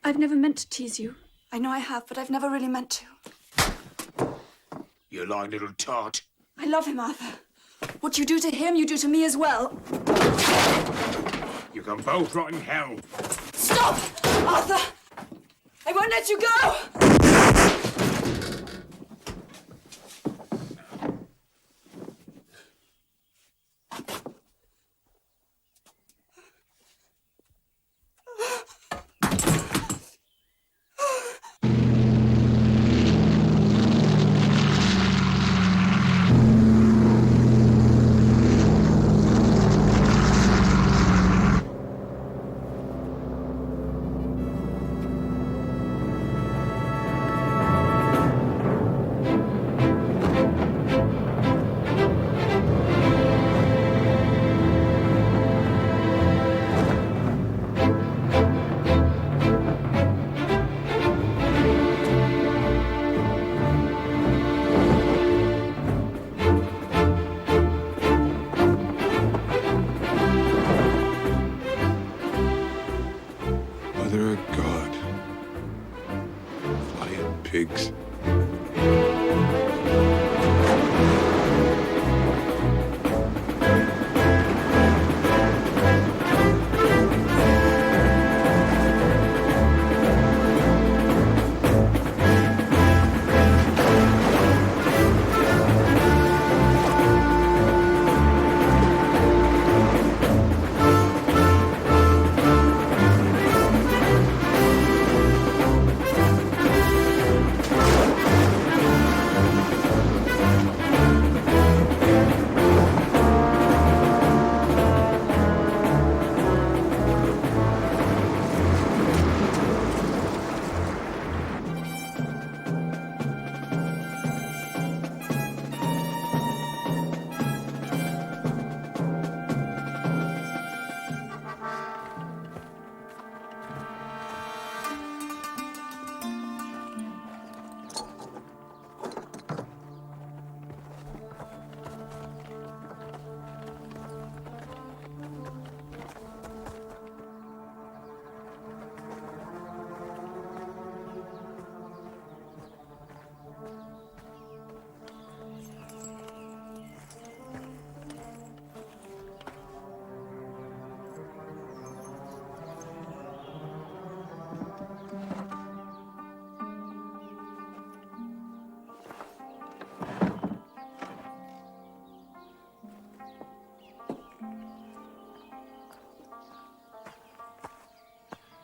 I've never meant to tease you. I know I have, but I've never really meant to. You lying little tart. I love him, Arthur. What you do to him, you do to me as well. You can both rot in hell. Stop! Arthur! I won't let you go! Mother of God. Flying pigs.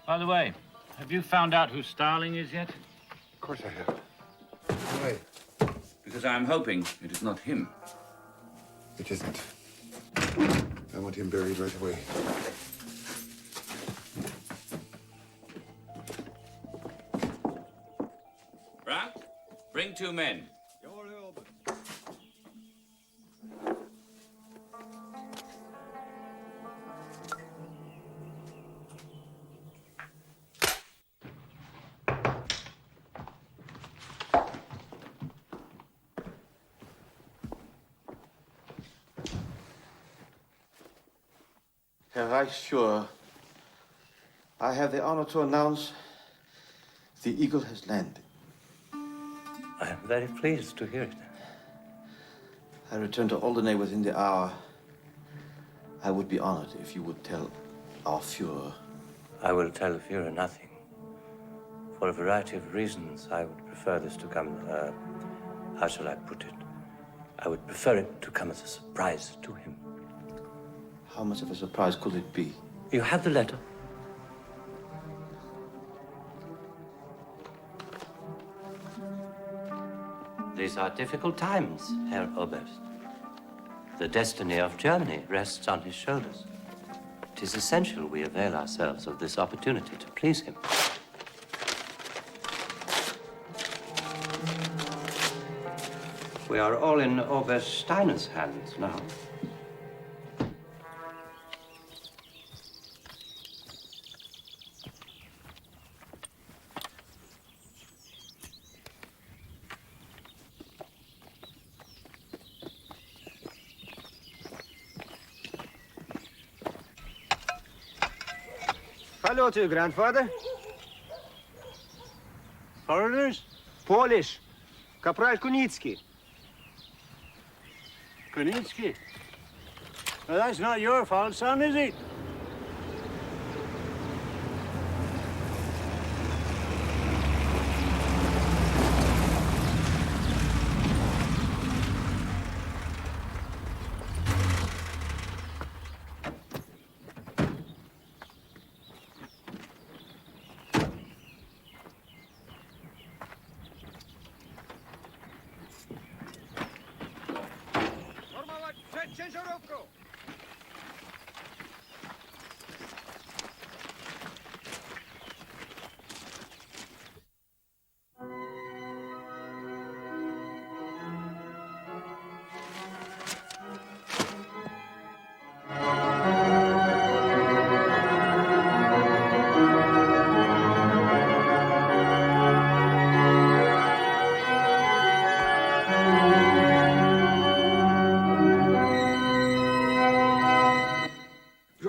By the way, have you found out who Starling is yet? Of course I have. Why? Because I'm hoping it is not him. It isn't. I want him buried right away. Frank, bring 2 men. Herr Reichsführer, I have the honor to announce the Eagle has landed. I I am very pleased to hear it. I return to Alderney within the hour. I would be honored if you would tell our Fuhrer. I will tell the Fuhrer nothing. For a variety of reasons, I would prefer this to come, how shall I put it? I would prefer it to come as a surprise to him. How much of a surprise could it be? You have the letter. These are difficult times, Herr Oberst. The destiny of Germany rests on his shoulders. It is essential we avail ourselves of this opportunity to please him. We are all in Oberst Steiner's hands now. Hello to you, grandfather. Foreigners? Polish. Kapral Kunitsky. Kunitsky? Well, that's not your fault, son, is it?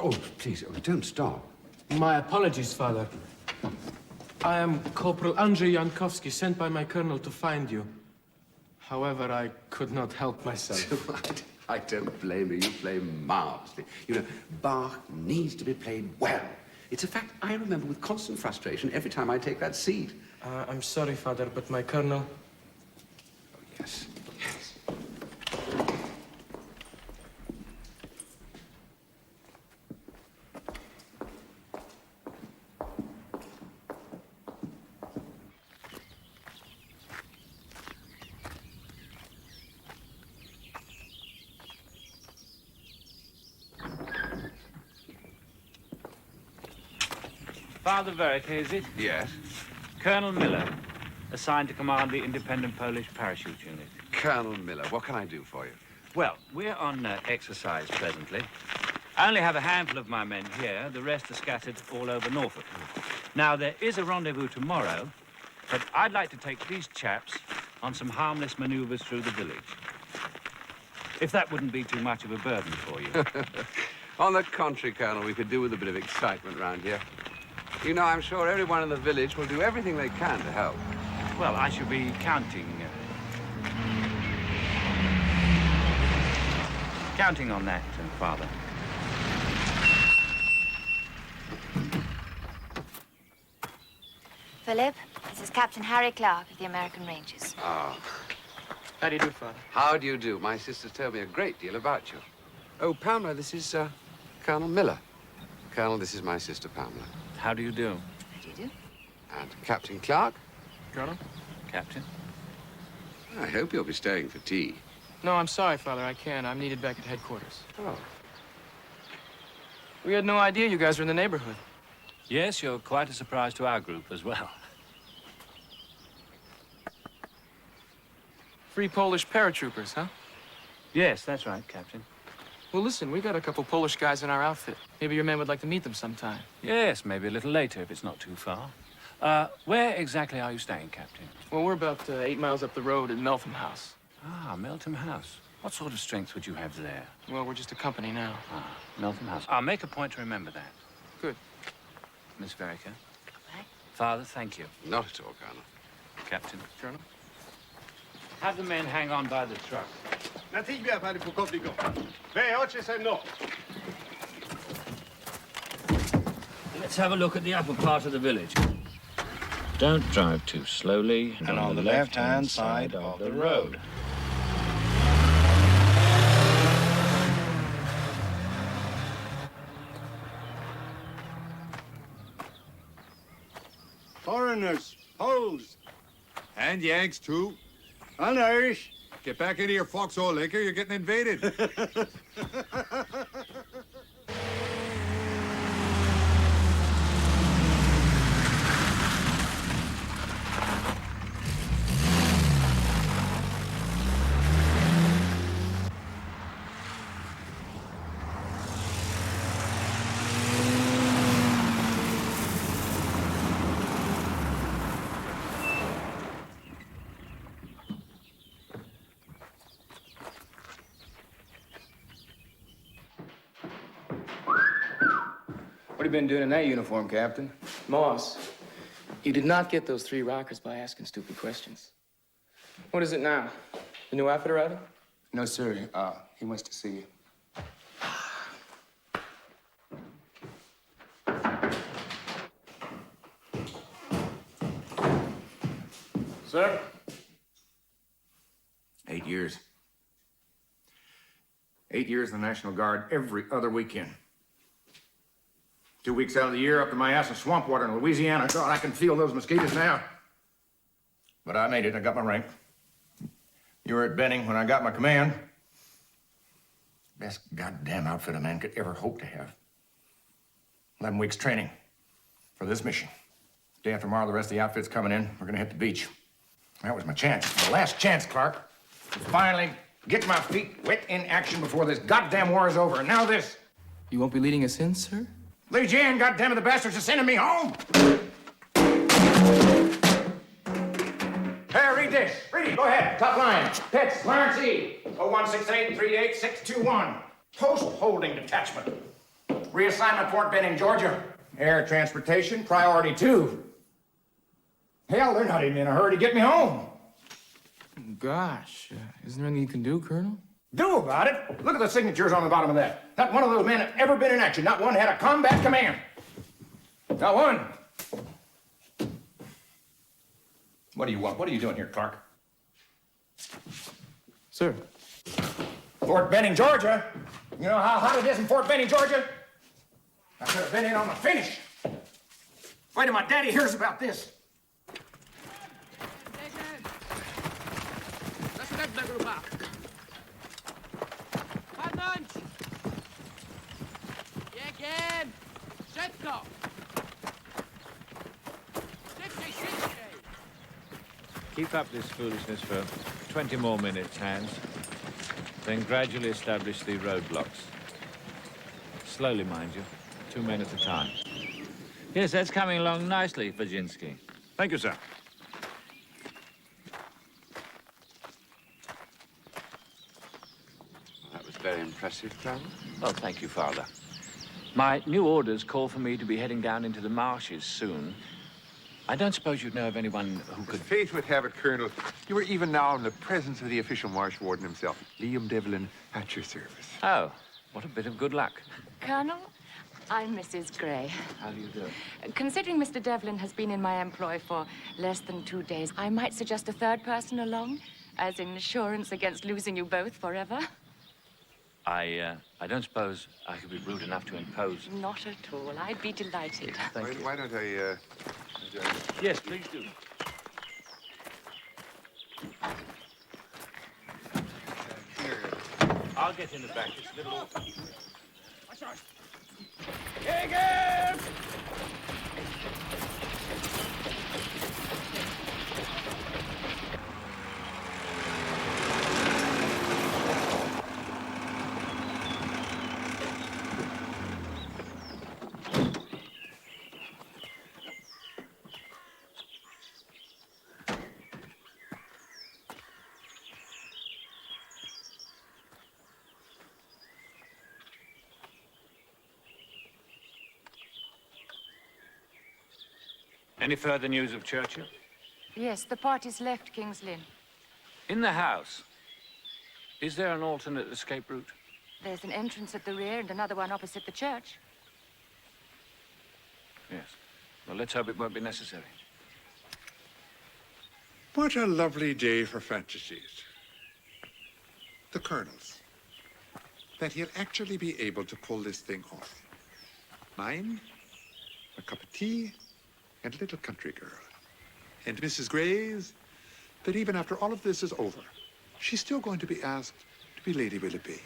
Oh, please, don't stop. My apologies, Father. I am Corporal Andrzej Jankowski, sent by my colonel to find you. However, I could not help myself. I don't blame you. You play marvelously. You know, Bach needs to be played well. It's a fact I remember with constant frustration every time I take that seat. I'm sorry, Father, but my colonel... Oh, yes, yes. Father Verica, is it? Yes. Colonel Miller, assigned to command the independent Polish parachute unit. Colonel Miller, what can I do for you? Well, we're on exercise presently. I only have a handful of my men here. The rest are scattered all over Norfolk. Now, there is a rendezvous tomorrow, but I'd like to take these chaps on some harmless maneuvers through the village. If that wouldn't be too much of a burden for you. On the contrary, Colonel, we could do with a bit of excitement round here. You know, I'm sure everyone in the village will do everything they can to help. Well, I shall be counting on that, Father. Philip, this is Captain Harry Clark of the American Rangers. Ah. How do you do, Father? How do you do? My sister's told me a great deal about you. Oh, Pamela, this is Colonel Miller. Colonel, this is my sister, Pamela. How do you do? How do you do? And Captain Clark? Colonel? Captain? I hope you'll be staying for tea. No, I'm sorry, Father. I can't. I'm needed back at headquarters. Oh. We had no idea you guys were in the neighborhood. Yes, you're quite a surprise to our group as well. Free Polish paratroopers, huh? Yes, that's right, Captain. Well, listen, we got a couple Polish guys in our outfit. Maybe your men would like to meet them sometime. Yes, maybe a little later if it's not too far. Where exactly are you staying, Captain? Well, we're about 8 miles up the road at Meltham House. Ah, Meltham House. What sort of strength would you have there? Well, we're just a company now. Ah, Meltham House. I'll make a point to remember that. Good. Miss Verica? Right. Father, thank you. Not at all, Colonel. Captain? Colonel? Have the men hang on by the truck. Natiglia, pani pukovniku. Wychodźcie ze mną. Let's have a look at the upper part of the village. Don't drive too slowly. And on the left-hand side of the road. Foreigners, Poles. And Yanks, too. And Irish. Get back into your foxhole, Laker. You're getting invaded. What have you been doing in that uniform, Captain? Moss, you did not get those 3 rockers by asking stupid questions. What is it now? The new outfitter at him? No, sir. He wants to see you. Sir? 8 years. 8 years in the National Guard every other weekend. 2 weeks out of the year up to my ass in swamp water in Louisiana. God, I can feel those mosquitoes now. But I made it. I got my rank. You were at Benning when I got my command. Best goddamn outfit a man could ever hope to have. 11 weeks training for this mission. Day after tomorrow, the rest of the outfit's coming in. We're gonna hit the beach. That was my chance. My last chance, Clark. To finally get my feet wet in action before this goddamn war is over. And now this. You won't be leading us in, sir? Lee Jan, goddammit, the bastards are sending me home! Hey, read this. Read it. Go ahead. Top line. Pitts, Clarence E. 0168-386-221. Post holding detachment. Reassignment Fort Benning, Georgia. Air transportation, priority 2. Hell, they're not even in a hurry to get me home. Gosh, isn't there anything you can do, Colonel? Do about it? Look at the signatures on the bottom of that. Not one of those men had ever been in action. Not one had a combat command. Not one. What do you want? What are you doing here, Clark? Sir. Fort Benning, Georgia. You know how hot it is in Fort Benning, Georgia? I could have been in on the finish. Wait till my daddy hears about this. Keep up this foolishness for 20 more minutes, Hans. Then gradually establish the roadblocks. Slowly, mind you. 2 men at a time. Yes, that's coming along nicely, Virginsky. Thank you, sir. That was very impressive, Colonel. Well, thank you, Father. My new orders call for me to be heading down into the marshes soon. I don't suppose you'd know of anyone who could... As fate would have it, Colonel, you are even now in the presence of the official marsh warden himself, Liam Devlin, at your service. Oh, what a bit of good luck. Colonel, I'm Mrs. Gray. How do you do? Considering Mr. Devlin has been in my employ for less than 2 days, I might suggest a third person along, as an assurance against losing you both forever. I don't suppose I could be rude enough to impose. Not at all. I'd be delighted. Thank you. Why don't I, Yes, please do. I'll get in the back. It's a little awkward. Any further news of Churchill? Yes, the party's left King's Lynn. In the house, is there an alternate escape route? There's an entrance at the rear and another one opposite the church. Yes. Well, let's hope it won't be necessary. What a lovely day for fantasies. The Colonel's. That he'll actually be able to pull this thing off. Mine, a cup of tea, and a little country girl. And Mrs. Gray's, that even after all of this is over, she's still going to be asked to be Lady Willoughby.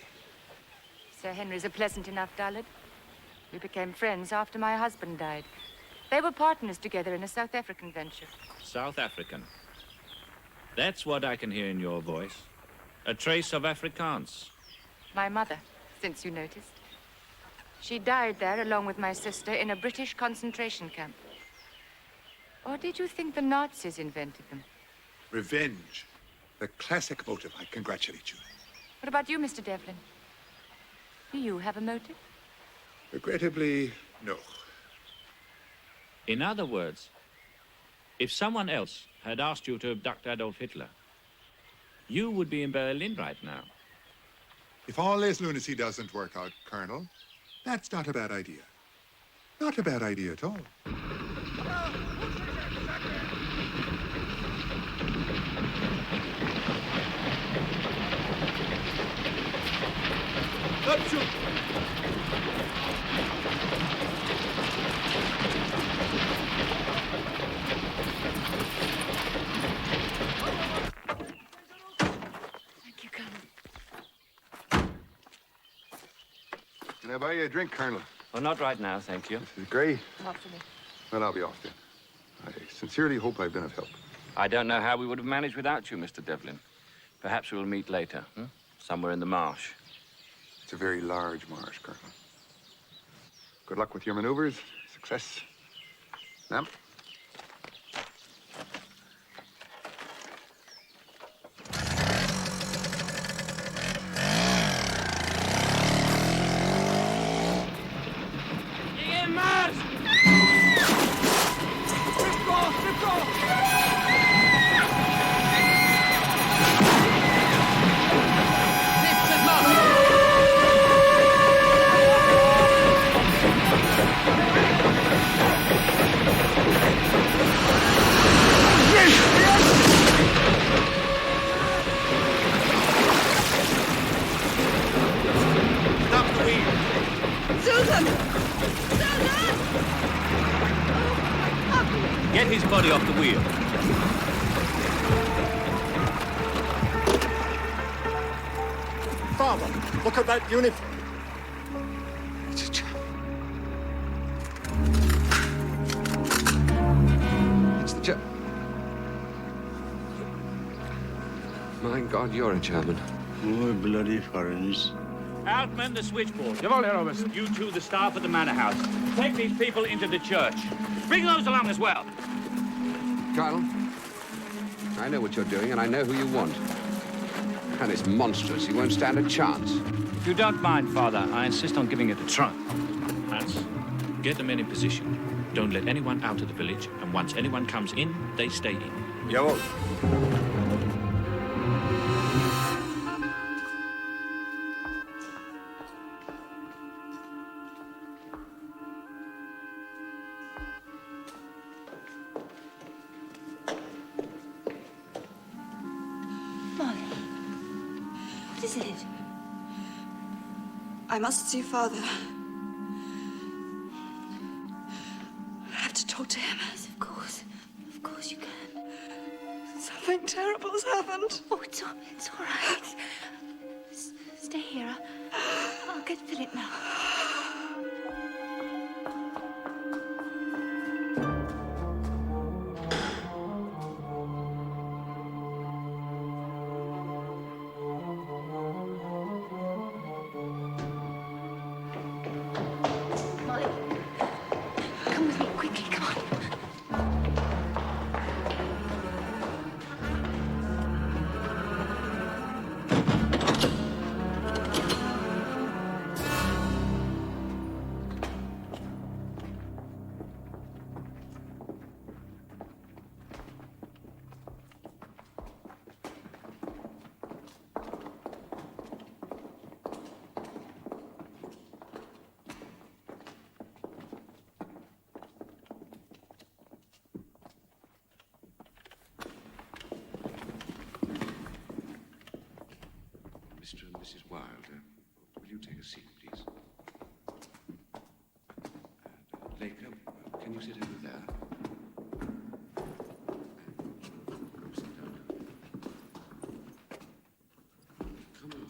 Sir Henry's a pleasant enough dullard. We became friends after my husband died. They were partners together in a South African venture. South African. That's what I can hear in your voice. A trace of Afrikaans. My mother, since you noticed. She died there along with my sister in a British concentration camp. Or did you think the Nazis invented them? Revenge. The classic motive. I congratulate you. What about you, Mr. Devlin? Do you have a motive? Regrettably, no. In other words, if someone else had asked you to abduct Adolf Hitler, you would be in Berlin right now. If all this lunacy doesn't work out, Colonel, that's not a bad idea. Not a bad idea at all. Thank you, Colonel. Can I buy you a drink, Colonel? Well, not right now, thank you. Mrs. Gray? Not for me. Well, I'll be off then. I sincerely hope I've been of help. I don't know how we would have managed without you, Mr. Devlin. Perhaps we'll meet later, somewhere in the marsh. It's a very large marsh, Colonel. Good luck with your maneuvers. Success. Ma'am? Get his body off the wheel. Father, look at that uniform. It's a trap. It's the My God, you're a German. More bloody foreigners. Outman, the switchboard. You two, the staff at the manor house. Take these people into the church. Bring those along as well. Colonel, I know what you're doing, and I know who you want. And it's monstrous. He won't stand a chance. If you don't mind, Father, I insist on giving it a try. Hans, get the men in position. Don't let anyone out of the village, and once anyone comes in, they stay in. Jawohl. What is it? I must see Father. I have to talk to him. Yes, of course. Of course you can. Something terrible has happened. Oh, it's all right. Stay here. I'll get Philip now. Molly, come with me quickly. Come on. Mr. and Mrs. Wilder, will you take a seat, please? And Laker, can you sit over there? Go sit down. Come on.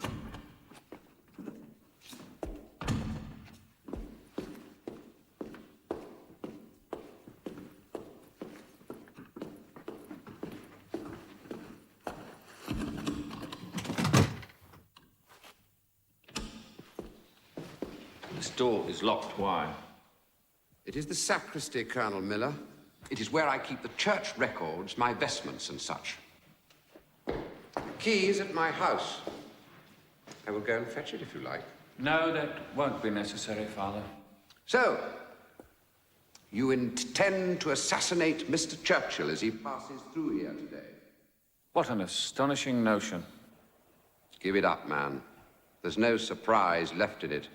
This door is locked. Why? It is the sacristy, Colonel Miller. It is where I keep the church records, my vestments and such. Key is at my house. I will go and fetch it if you like. No, that won't be necessary, Father. So, you intend to assassinate Mr. Churchill as he passes through here today? What an astonishing notion. Give it up, man. There's no surprise left in it.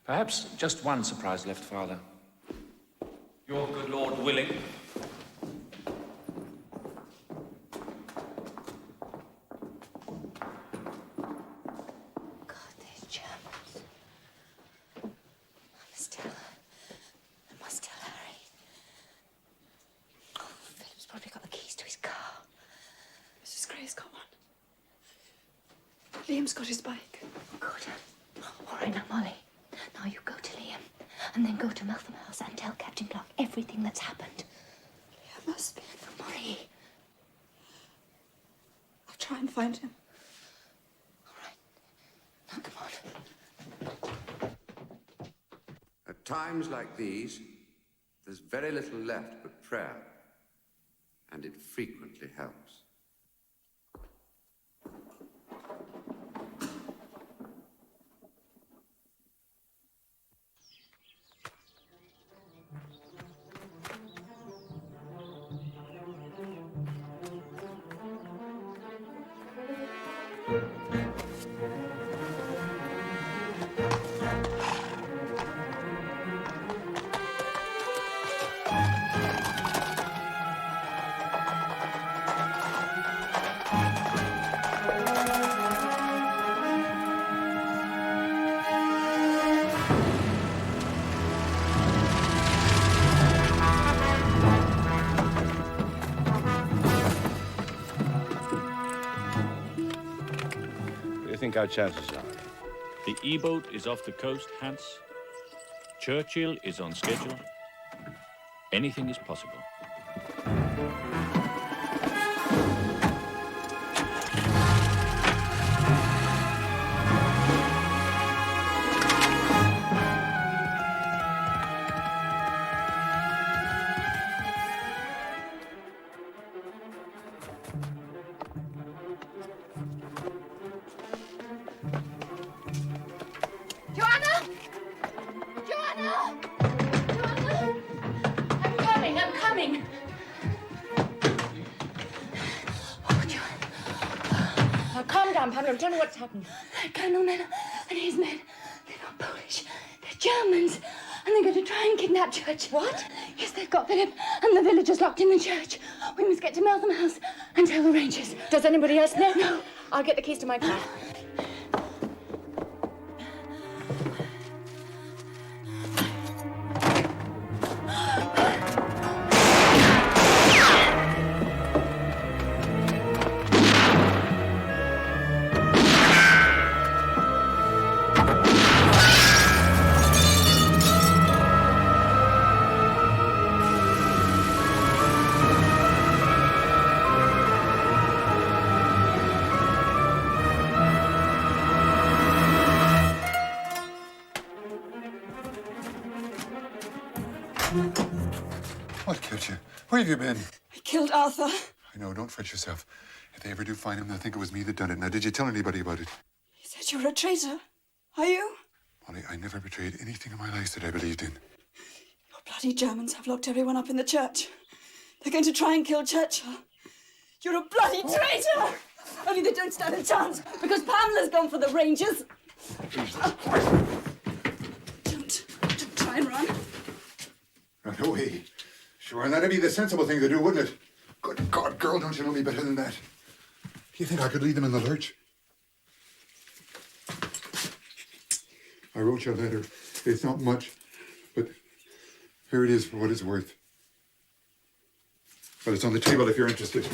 Perhaps just one surprise left, Father. Your good Lord willing. God, these Germans. I must tell her. I must tell Harry. Oh, Philip's probably got the keys to his car. Mrs. Gray's got one. Liam's got his bike. Good. All right, now, Molly. Now you go to Liam, and then go to Meltham House and tell Captain Clark everything that's happened. Liam must be. Molly. I'll try and find him. Now, come on. At times like these, there's very little left but prayer, and it frequently helps. What do you think our chances are? The E-boat is off the coast, Hans. Churchill is on schedule. Anything is possible. Joanna! Joanna! Joanna! I'm coming, I'm coming. Oh, Joanna. Now, calm down, Pablo. Tell me what's happened. Colonel Miller and his men, they're not Polish. They're Germans. And they're going to try and kidnap Church. What? Yes, they've got Philip and the villagers locked in the church. We must get to Meltham House and tell the Rangers. Does anybody else know? No. I'll get the keys to my car. What killed you? Where have you been? I killed Arthur. I know, don't fret yourself. If they ever do find him, they'll think it was me that done it. Now, did you tell anybody about it? He said you were a traitor. Are you? Molly, I never betrayed anything in my life that I believed in. Your bloody Germans have locked everyone up in the church. They're going to try and kill Churchill. You're a bloody traitor! Only they don't stand a chance, because Pamela's gone for the Rangers. Don't try and run. Run away. Sure, and that'd be the sensible thing to do, wouldn't it? Good God, girl, don't you know me better than that? You think I could leave them in the lurch? I wrote you a letter. It's not much, but here it is for what it's worth. But it's on the table if you're interested.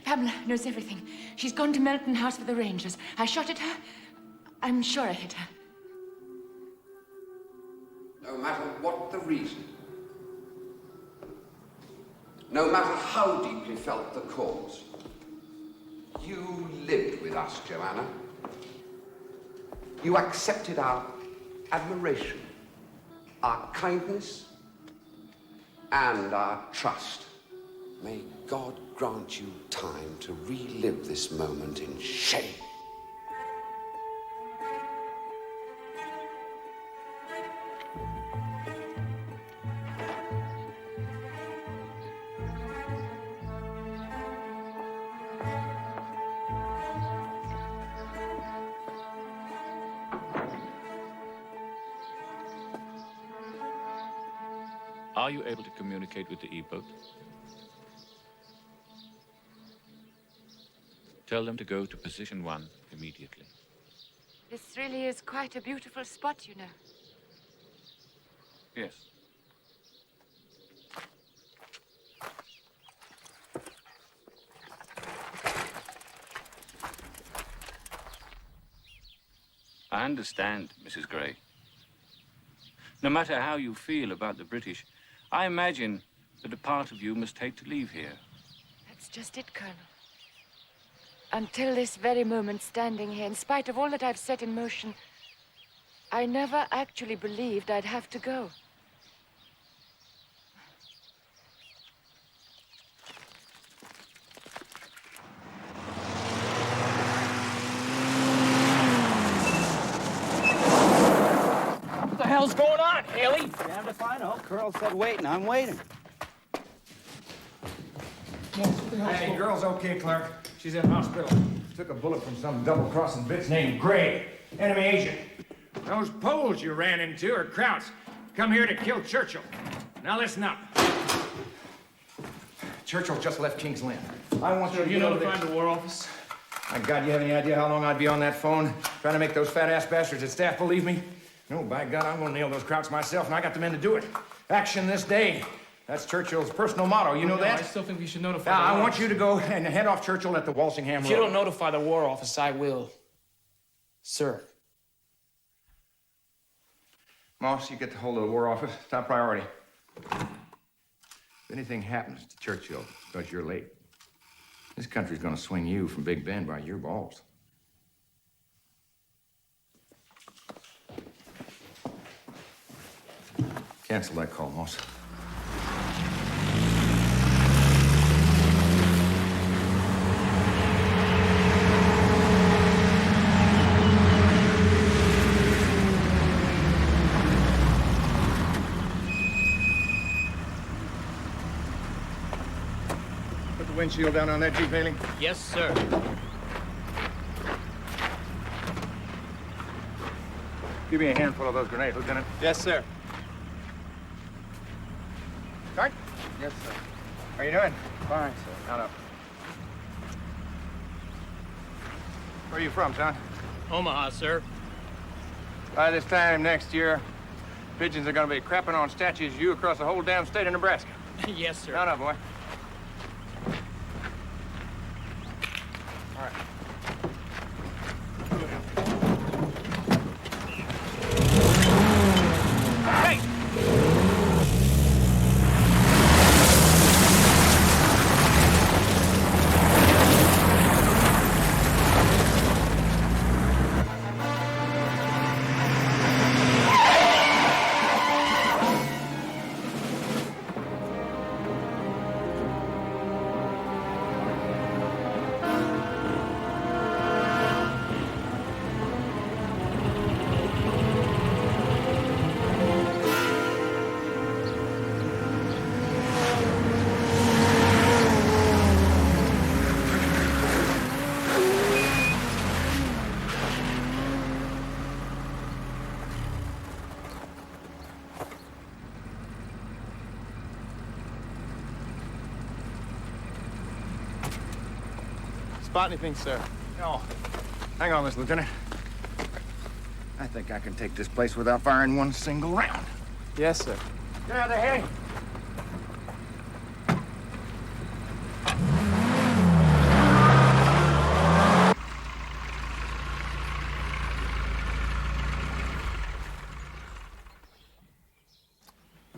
Pamela knows everything. She's gone to Melton House for the Rangers. I shot at her. I'm sure I hit her. No matter what the reason, no matter how deeply felt the cause, you lived with us, Joanna. You accepted our admiration, our kindness, and our trust. May God grant you time to relive this moment in shame. Are you able to communicate with the E-boat? Tell them to go to position 1 immediately. This really is quite a beautiful spot, you know. Yes. I understand, Mrs. Gray. No matter how you feel about the British, I imagine that a part of you must hate to leave here. That's just it, Colonel. Until this very moment, standing here, in spite of all that I've set in motion, I never actually believed I'd have to go. What the hell's going on, Haley? Damned if I know. Curl said wait, and I'm waiting. Hey, girl's okay, Clark. She's in hospital. Took a bullet from some double-crossing bitch named Gray. Enemy agent. Those Poles you ran into are Krauts. Come here to kill Churchill. Now listen up. Churchill just left King's Lynn. I want you to get over there. Find the War Office? My God, you have any idea how long I'd be on that phone trying to make those fat-ass bastards at staff believe me? No, by God, I'm gonna nail those Krauts myself, and I got the men to do it. Action this day. That's Churchill's personal motto. You know that? I still think we should notify Now, the I War want Office. you to go and head off Churchill at the Walsingham Road. If you don't notify the War Office, I will. Sir. Moss, you get the hold of the War Office. Top priority. If anything happens to Churchill because you're late, this country's gonna swing you from Big Ben by your balls. Cancel that call, Moss. Put the windshield down on that Jeep, Haley. Yes, sir. Give me a handful of those grenades, Lieutenant. Yes, sir. Start. Yes, sir. How you doing? Fine, sir. Down up. Where are you from, son? Omaha, sir. By this time next year, pigeons are gonna be crapping on statues of you across the whole damn state of Nebraska. Yes, sir. Down up, boy. All right. Hey! spot anything, sir? No. Hang on, Miss Lieutenant. I think I can take this place without firing one single round. Yes, sir. Get out of there, Haley.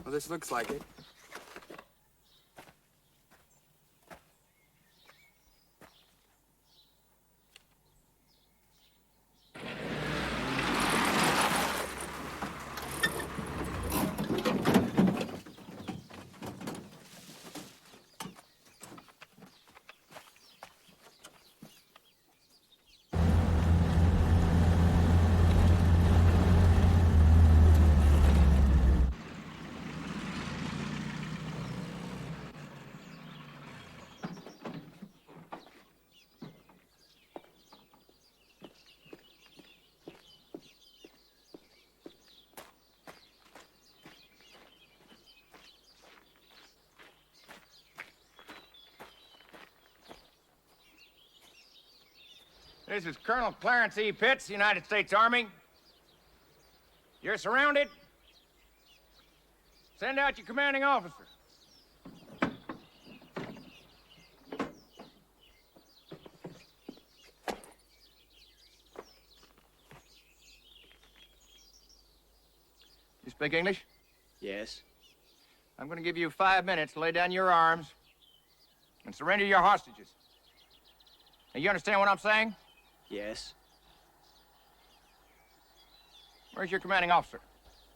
Well, this looks like it. This is Colonel Clarence E. Pitts, United States Army. You're surrounded. Send out your commanding officer. You speak English? Yes. I'm going to give you 5 minutes to lay down your arms and surrender your hostages. Now, you understand what I'm saying? Yes. Where's your commanding officer?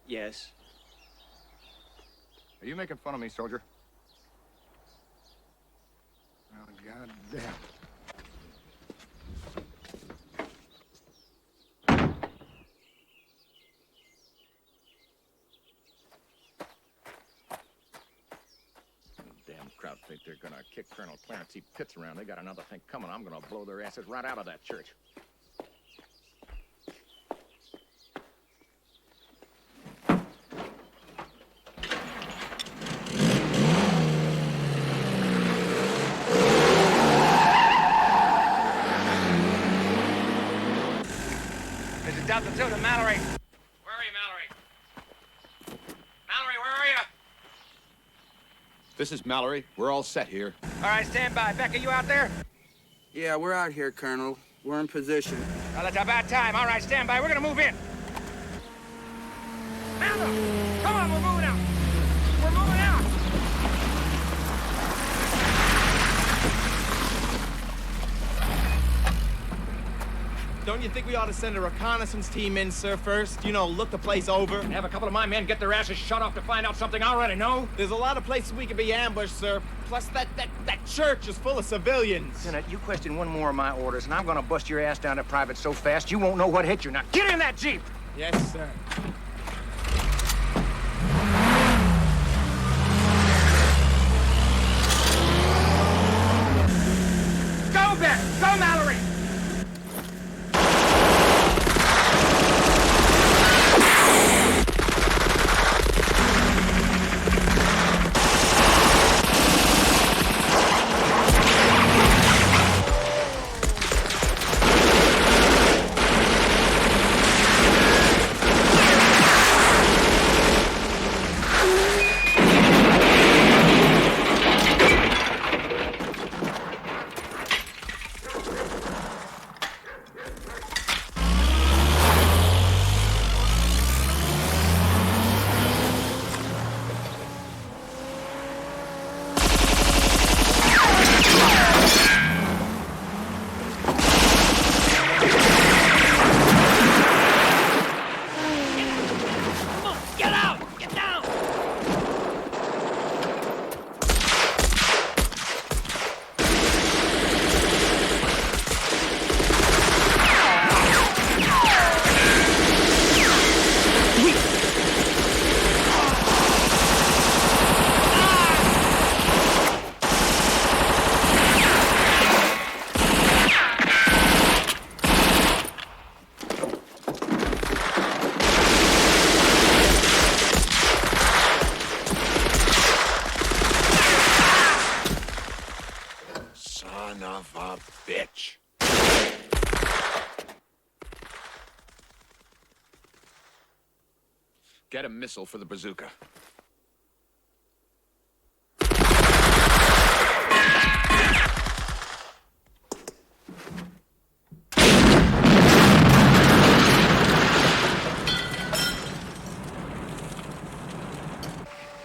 Yes. Are you making fun of me, soldier? Oh, goddamn. Damn crowd think they're gonna kick Colonel Clarence E. Pitts around. They got another thing coming. I'm gonna blow their asses right out of that church. This is Delta 2 to Mallory. Where are you, Mallory? Mallory, where are you? This is Mallory. We're all set here. All right, stand by. Becca, you out there? Yeah, we're out here, Colonel. We're in position. Well, that's about time. All right, stand by. We're gonna move in. Amanda! Come on, we're moving out. We're moving out. Don't you think we ought to send a reconnaissance team in, sir, first? You know, look the place over. And have a couple of my men get their asses shut off to find out something I already know. There's a lot of places we could be ambushed, sir. Plus, that church is full of civilians. Lieutenant, you question one more of my orders, and I'm gonna bust your ass down to private so fast you won't know what hit you. Now, get in that Jeep! Yes, sir. Go, Beck! Go, Mallory! of a bitch. Get a missile for the bazooka.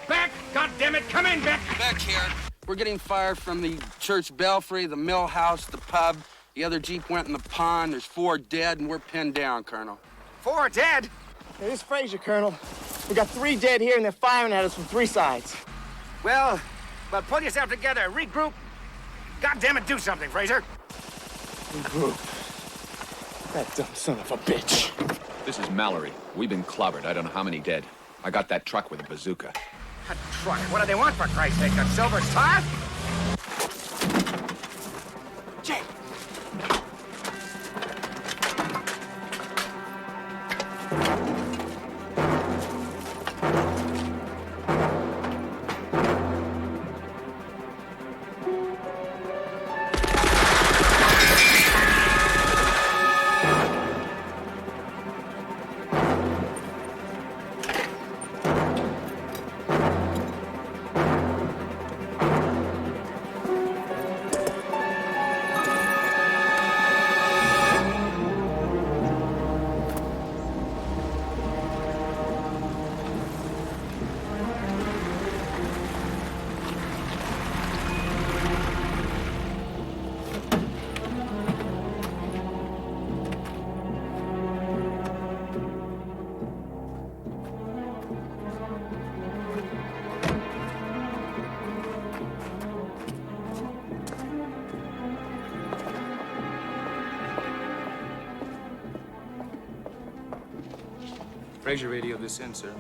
Beck! God damn it! Come in, Beck! Beck here. We're getting fire from the church belfry, the mill house, the pub. The other Jeep went in the pond. There's 4 dead, and we're pinned down, Colonel. 4 dead? Hey, this is Fraser, Colonel. We got 3 dead here, and they're firing at us from 3 sides. Well, pull yourself together. Regroup. God damn it, do something, Fraser. Regroup. That dumb son of a bitch. This is Mallory. We've been clobbered. I don't know how many dead. I got that truck with a bazooka. A truck? What do they want, for Christ's sake? A silver star? Jake! Fraser radio this in, sir.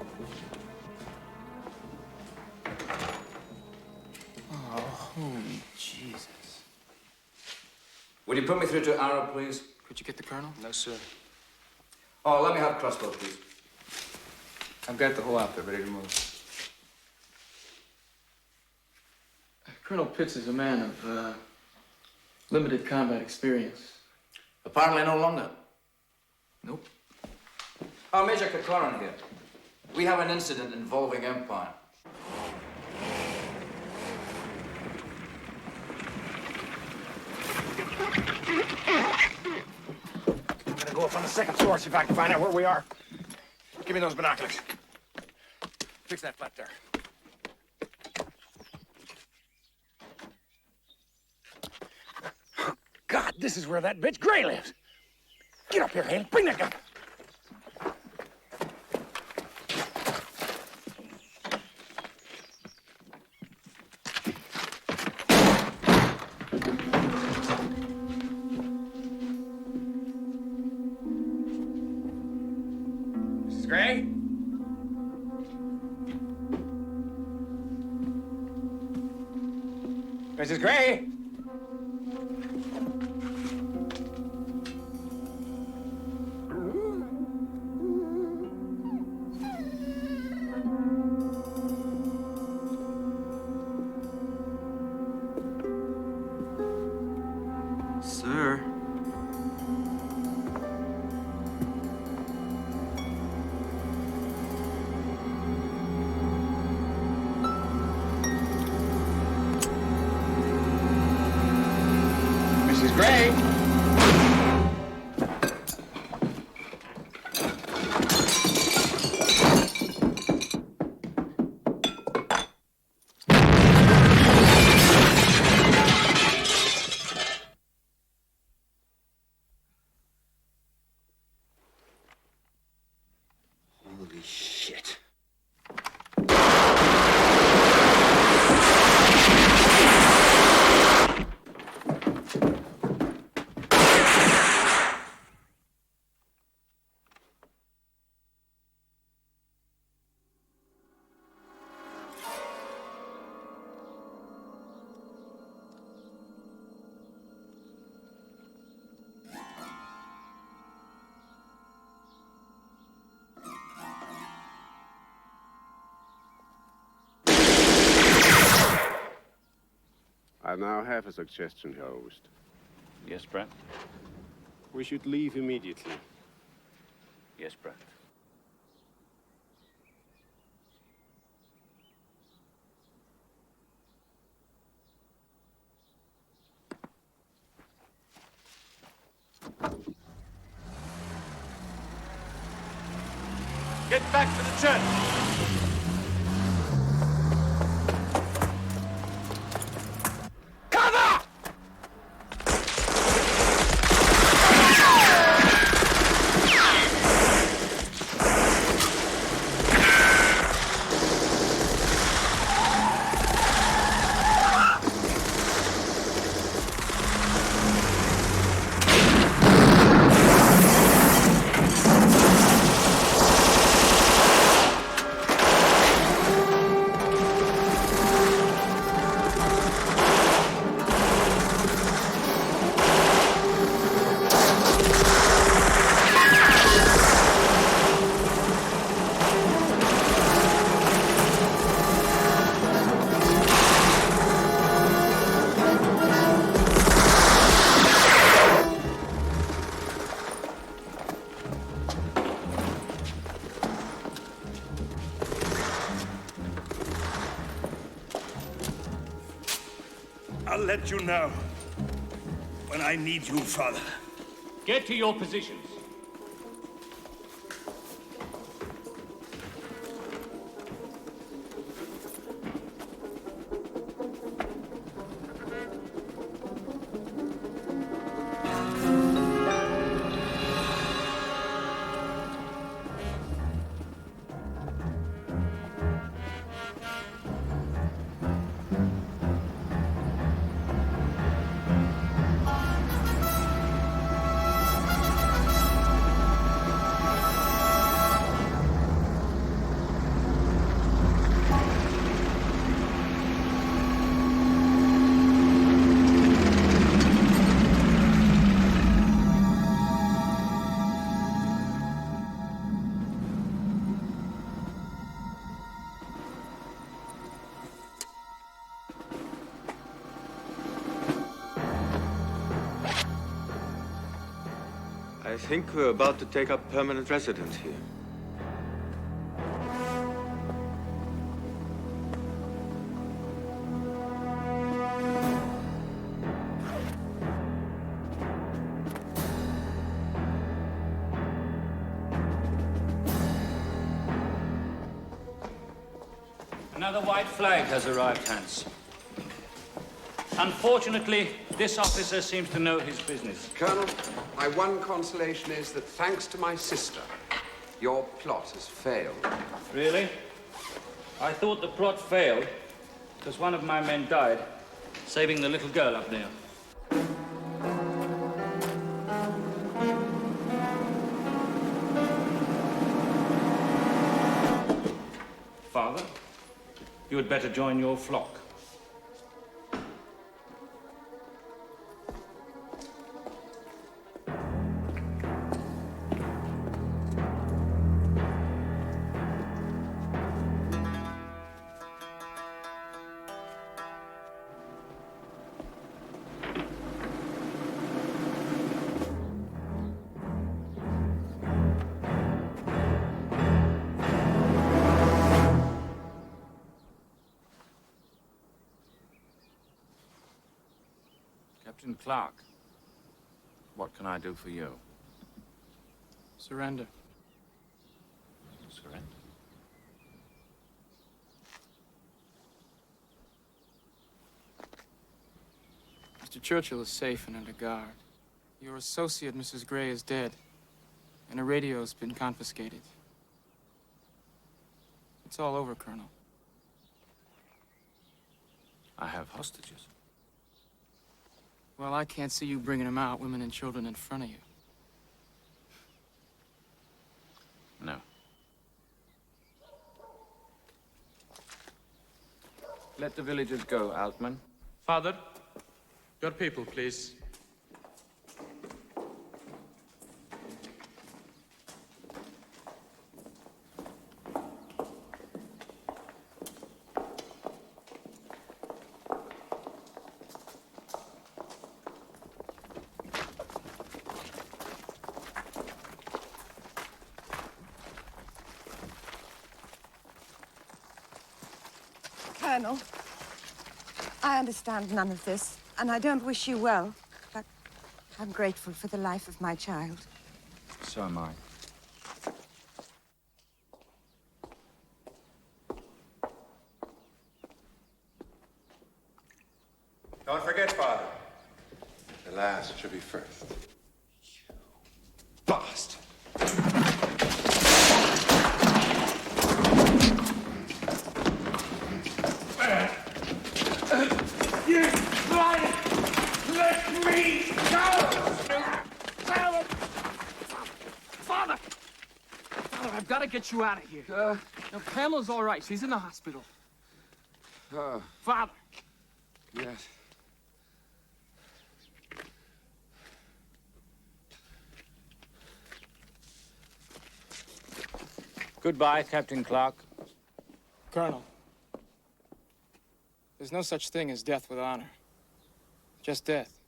Oh, holy Jesus. Would you put me through to Arrow, please? Could you get the Colonel? No, sir. Oh, let me have crossbow, please. I've got the whole outfit ready to move. Colonel Pitts is a man of limited combat experience. Apparently no longer. Nope. Oh, Major Kikoran here. We have an incident involving Empire. I'm gonna go up on the 2nd floor, see if I can find out where we are. Give me those binoculars. Fix that flat there. God, this is where that bitch Gray lives. Get up here, Haley. Bring that gun. Mrs. Gray? Mrs. Gray? Sir. Mrs. Gray? Holy shit. I now have a suggestion, host. Yes, Brent? We should leave immediately. Yes, Brent. Get back to the church. I'll let you know when I need you, Father. Get to your positions. I think we're about to take up permanent residence here. Another white flag has arrived, Hans. Unfortunately, this officer seems to know his business. Colonel, my one consolation is that thanks to my sister, your plot has failed. Really? I thought the plot failed because one of my men died saving the little girl up there. Father, you had better join your flock. Captain Clark, what can I do for you? Surrender. Surrender? Mr. Churchill is safe and under guard. Your associate, Mrs. Gray, is dead, and her radio's been confiscated. It's all over, Colonel. I have hostages. Well, I can't see you bringing them out, women and children in front of you. No. Let the villagers go, Altman. Father, your people, please. Colonel, I understand none of this, and I don't wish you well, but I'm grateful for the life of my child. So am I. Don't forget, Father. The last should be first. Bastard. You blind! Let me go! Father! Father, I've got to get you out of here. No, Pamela's all right. She's in the hospital. Father. Yes. Goodbye, Captain Clark. Colonel, there's no such thing as death with honor. Just death.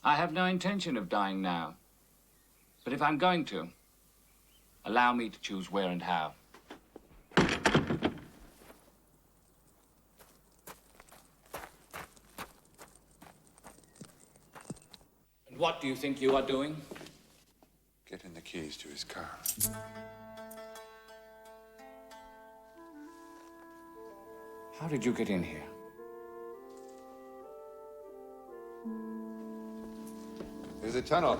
I have no intention of dying now. But if I'm going to, allow me to choose where and how. And what do you think you are doing? Getting the keys to his car. How did you get in here? There's a tunnel.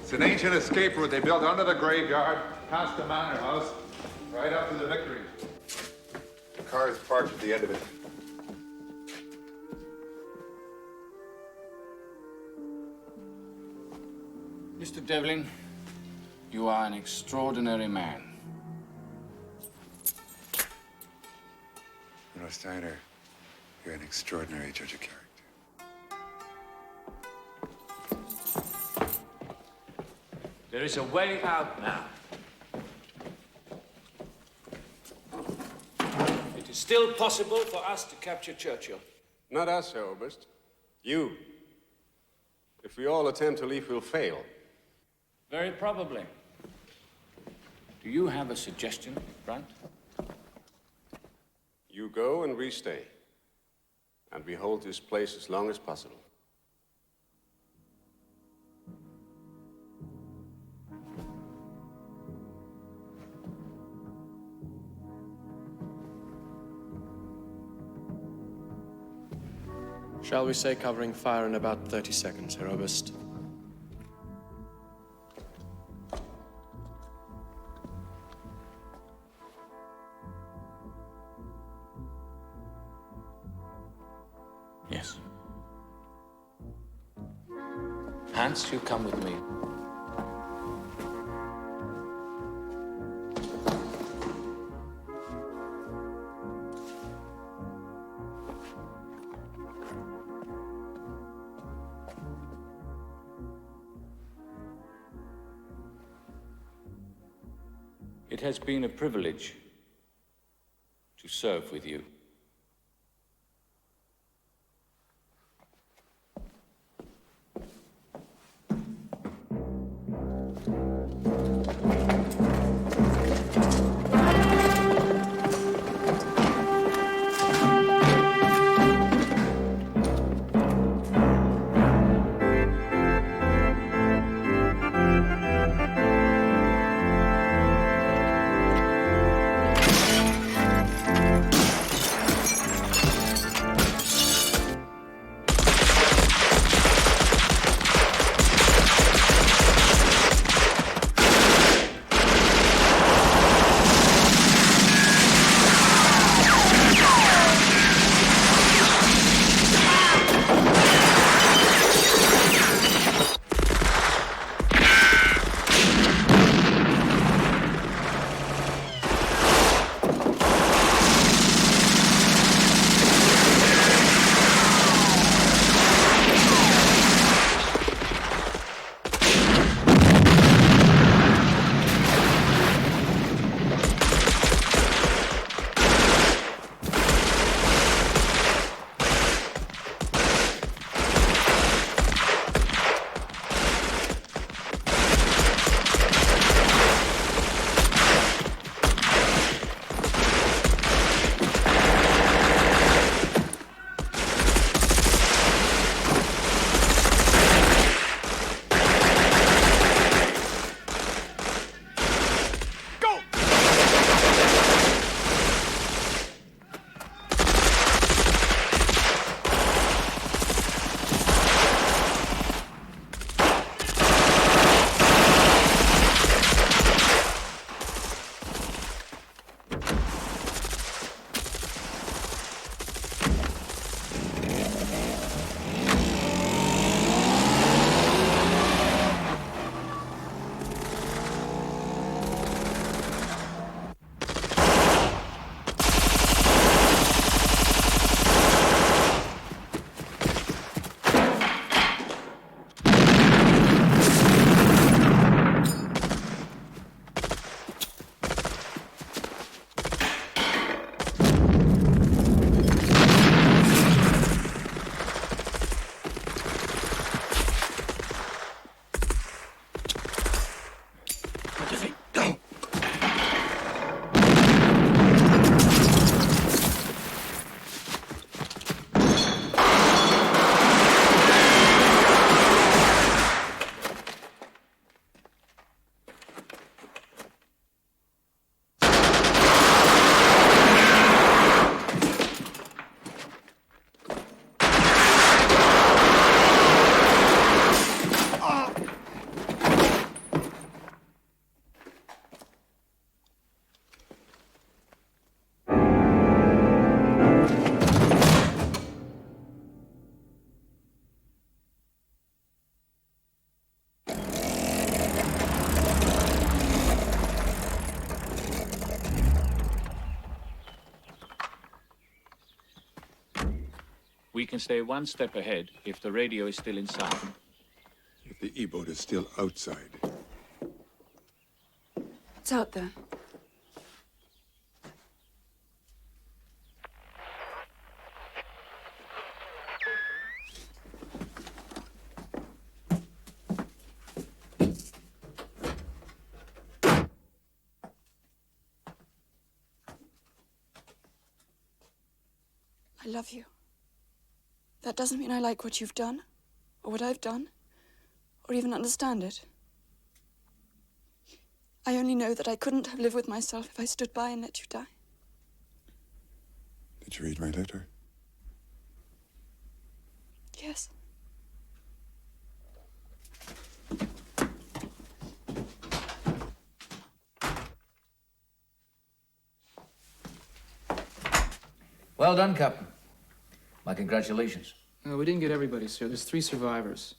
It's an ancient escape route they built under the graveyard, past the manor house, right up to the victory. The car is parked at the end of it. Mr. Devlin, you are an extraordinary man. You know, Steiner, you're an extraordinary judge of character. There is a way out now. It is still possible for us to capture Churchill. Not us, Herr Oberst. You. If we all attempt to leave, we'll fail. Very probably. Do you have a suggestion, Brandt? You go and we stay. And we hold this place as long as possible. Shall we say covering fire in about 30 seconds, Herr Oberst? Yes. Hans, you come with me. It has been a privilege to serve with you. We can stay one step ahead if the radio is still inside. If the E-boat is still outside. It's out there. I love you. That doesn't mean I like what you've done, or what I've done, or even understand it. I only know that I couldn't have lived with myself if I stood by and let you die. Did you read my letter? Yes. Well done, Captain. My congratulations. No, we didn't get everybody, sir. There's 3 survivors.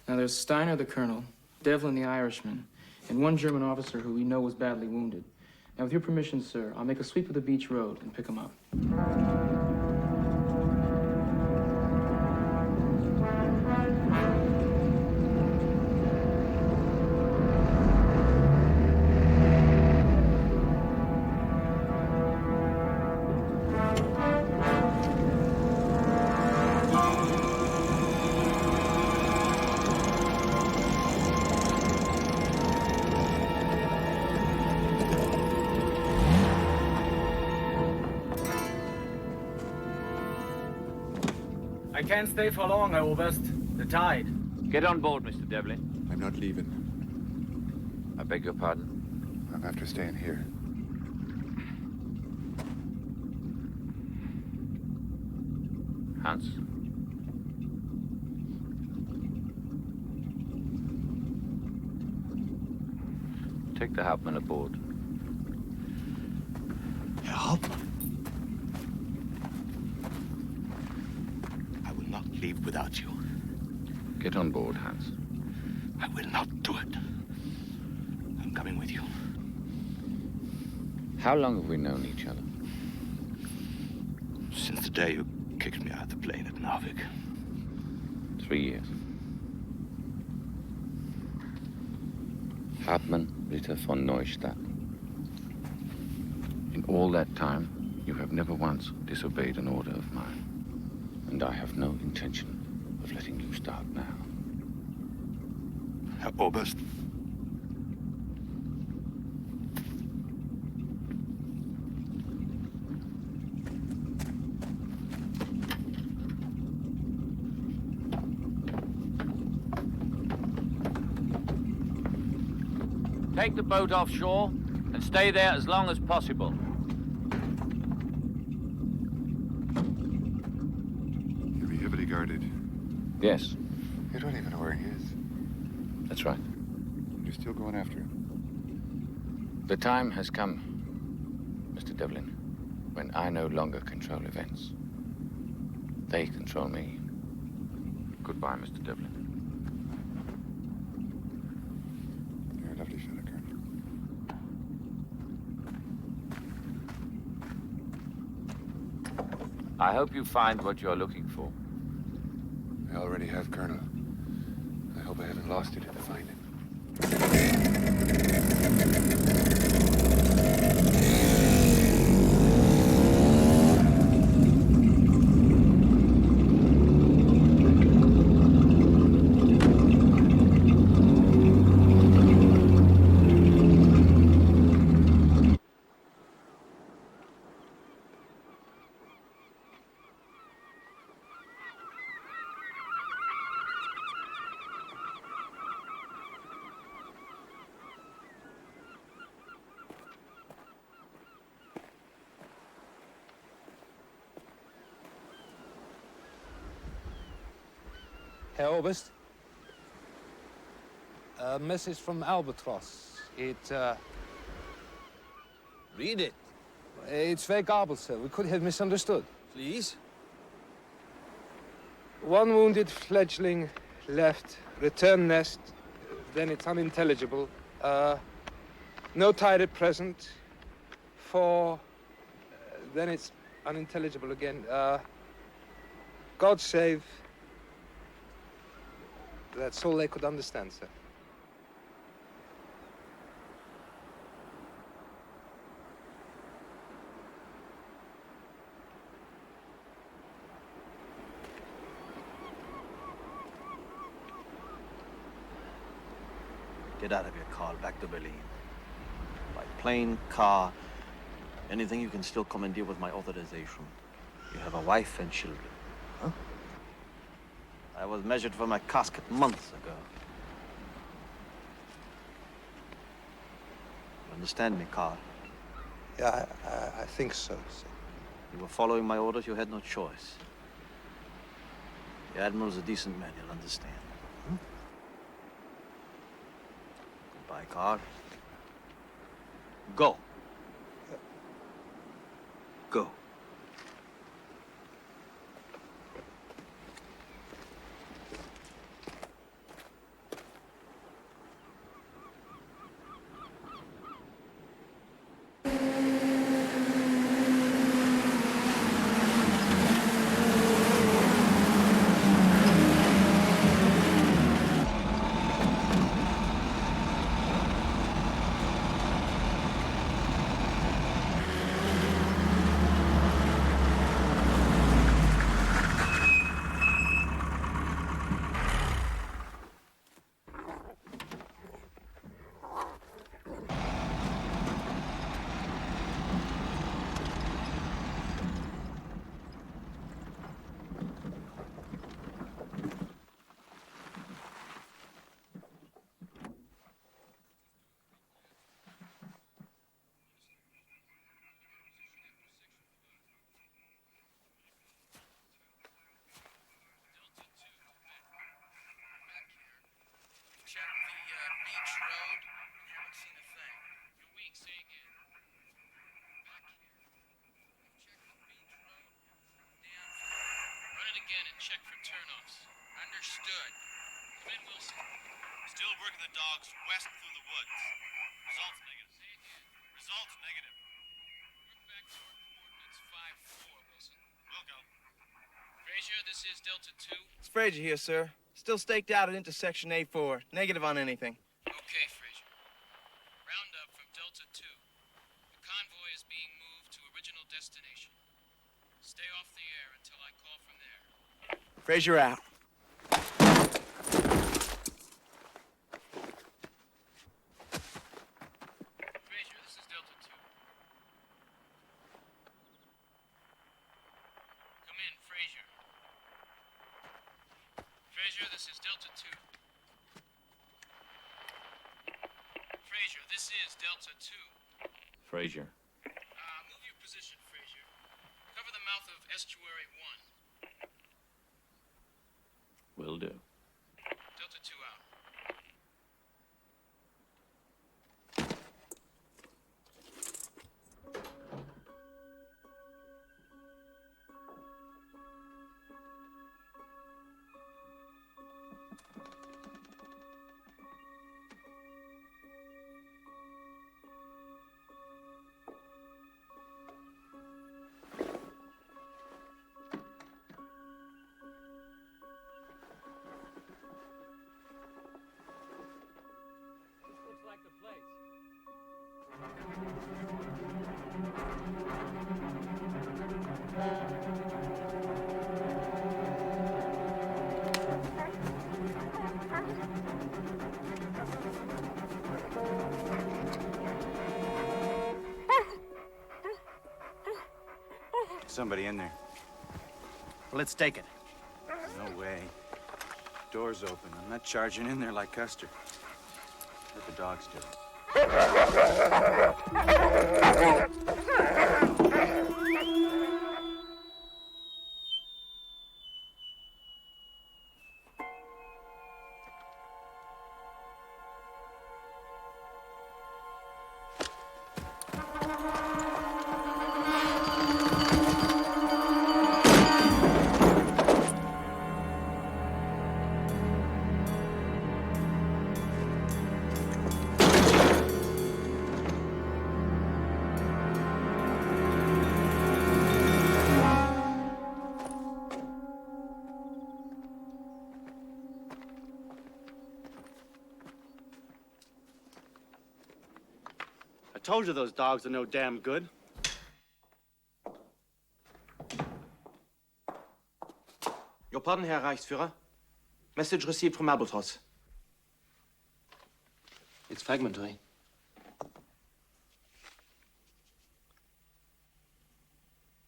Now, there's Steiner, the colonel, Devlin, the Irishman, and 1 German officer who we know was badly wounded. Now, with your permission, sir, I'll make a sweep of the beach road and pick them up. I can't stay for long, Herr Oberst. The tide. Get on board, Mr. Devlin. I'm not leaving. I beg your pardon? I'm after staying here. Hans? Take the Hauptmann aboard. Herr Hauptmann? I will not leave without you. Get on board, Hans. I will not do it. I'm coming with you. How long have we known each other? Since the day you kicked me out of the plane at Narvik. 3 years. Hauptmann Ritter von Neustadt. In all that time, you have never once disobeyed an order of mine. And I have no intention of letting you start now. Herr Oberst. Take the boat offshore and stay there as long as possible. He'll be heavily guarded. Yes. You don't even know where he is. That's right. You're still going after him. The time has come, Mr. Devlin, when I no longer control events. They control me. Goodbye, Mr. Devlin. You're a lovely fellow, Colonel. I hope you find what you're looking for. I already have, Colonel. I hope I haven't lost it in the finding. Herr Oberst, a message from Albatross. Read it. It's very garbled, sir. We could have misunderstood. Please? 1 wounded fledgling left. Return nest. Then it's unintelligible. No tide at present. 4. Then it's unintelligible again. God save. That's all they could understand, sir. Get out of here, Carl. Back to Berlin. By plane, car, anything you can still commandeer with my authorization. You have a wife and children. Huh? I was measured for my casket months ago. You understand me, Carl? Yeah, I think so, sir. You were following my orders, you had no choice. The Admiral's a decent man, he'll understand. Goodbye, Carl. Go. Go. Check the beach road. Haven't seen a thing. You're weak, say again. Back here. Check the beach road. Down. Run it again and check for turnoffs. Understood. Come in, Wilson. Still working the dogs west through the woods. Results negative. Say again. Results negative. Work back to our coordinates 5-4, Wilson. We'll go. Frazier, this is Delta 2. It's Frazier here, sir. Still staked out at intersection A4. Negative on anything. Okay, Frazier. Roundup from Delta 2. The convoy is being moved to original destination. Stay off the air until I call from there. Frazier out. Frazier, this is Delta 2. Come in, Frazier. Frazier, this is Delta 2. Frazier, this is Delta 2. Frazier. Move your position, Frazier. Cover the mouth of estuary 1. Will do. Delta 2 out. Looks like the place. Somebody in there. Let's take it. No way. Door's open. I'm not charging in there like Custer. Let the dogs do it. told you those dogs are no damn good. Your pardon, Herr Reichsführer. Message received from Albatross. It's fragmentary.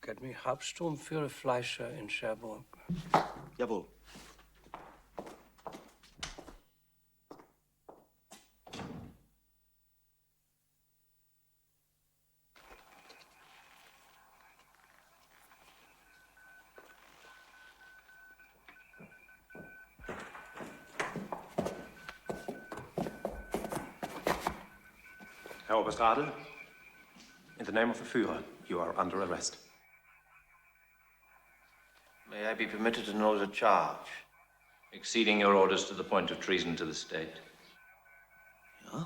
Get me Hauptsturmführer in Cherbourg. Jawohl. Herr Oberst Radl, in the name of the Führer, you are under arrest. May I be permitted to know the charge? Exceeding your orders to the point of treason to the state. Yeah?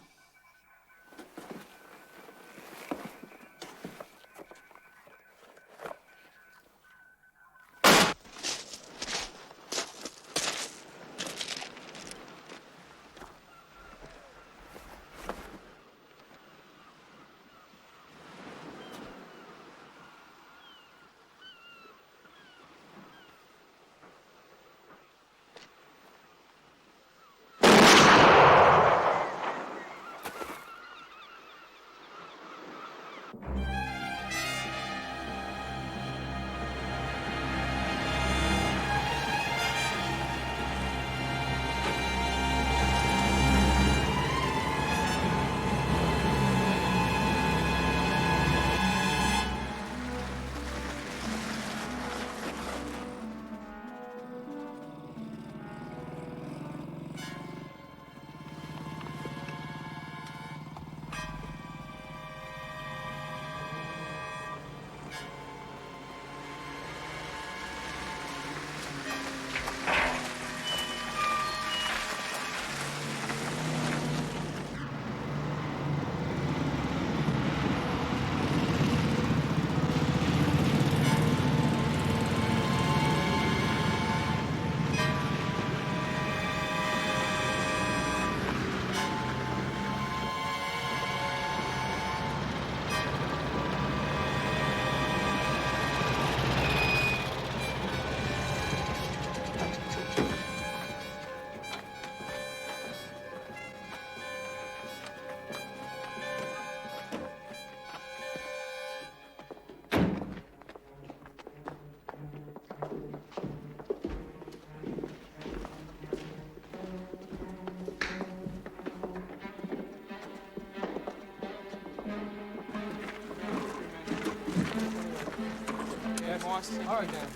All right, then.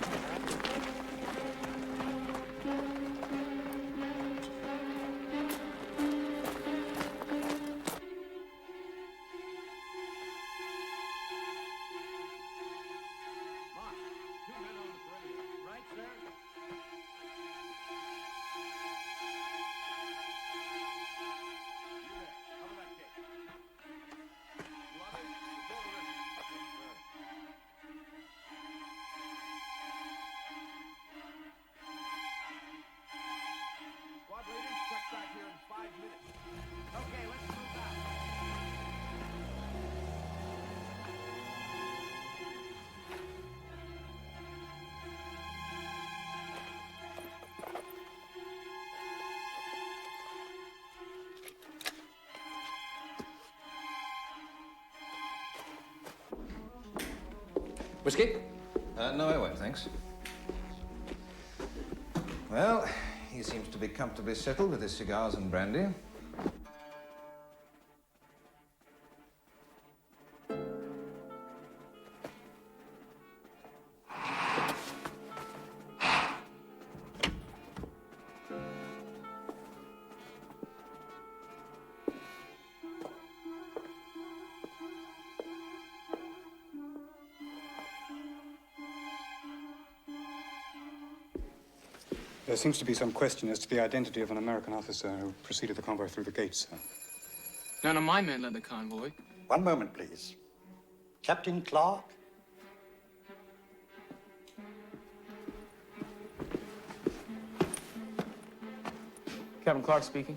Whiskey? No, I won't, thanks. Well, he seems to be comfortably settled with his cigars and brandy. There seems to be some question as to the identity of an American officer who preceded the convoy through the gates, sir. None of my men led the convoy. One moment, please. Captain Clark? Captain Clark speaking.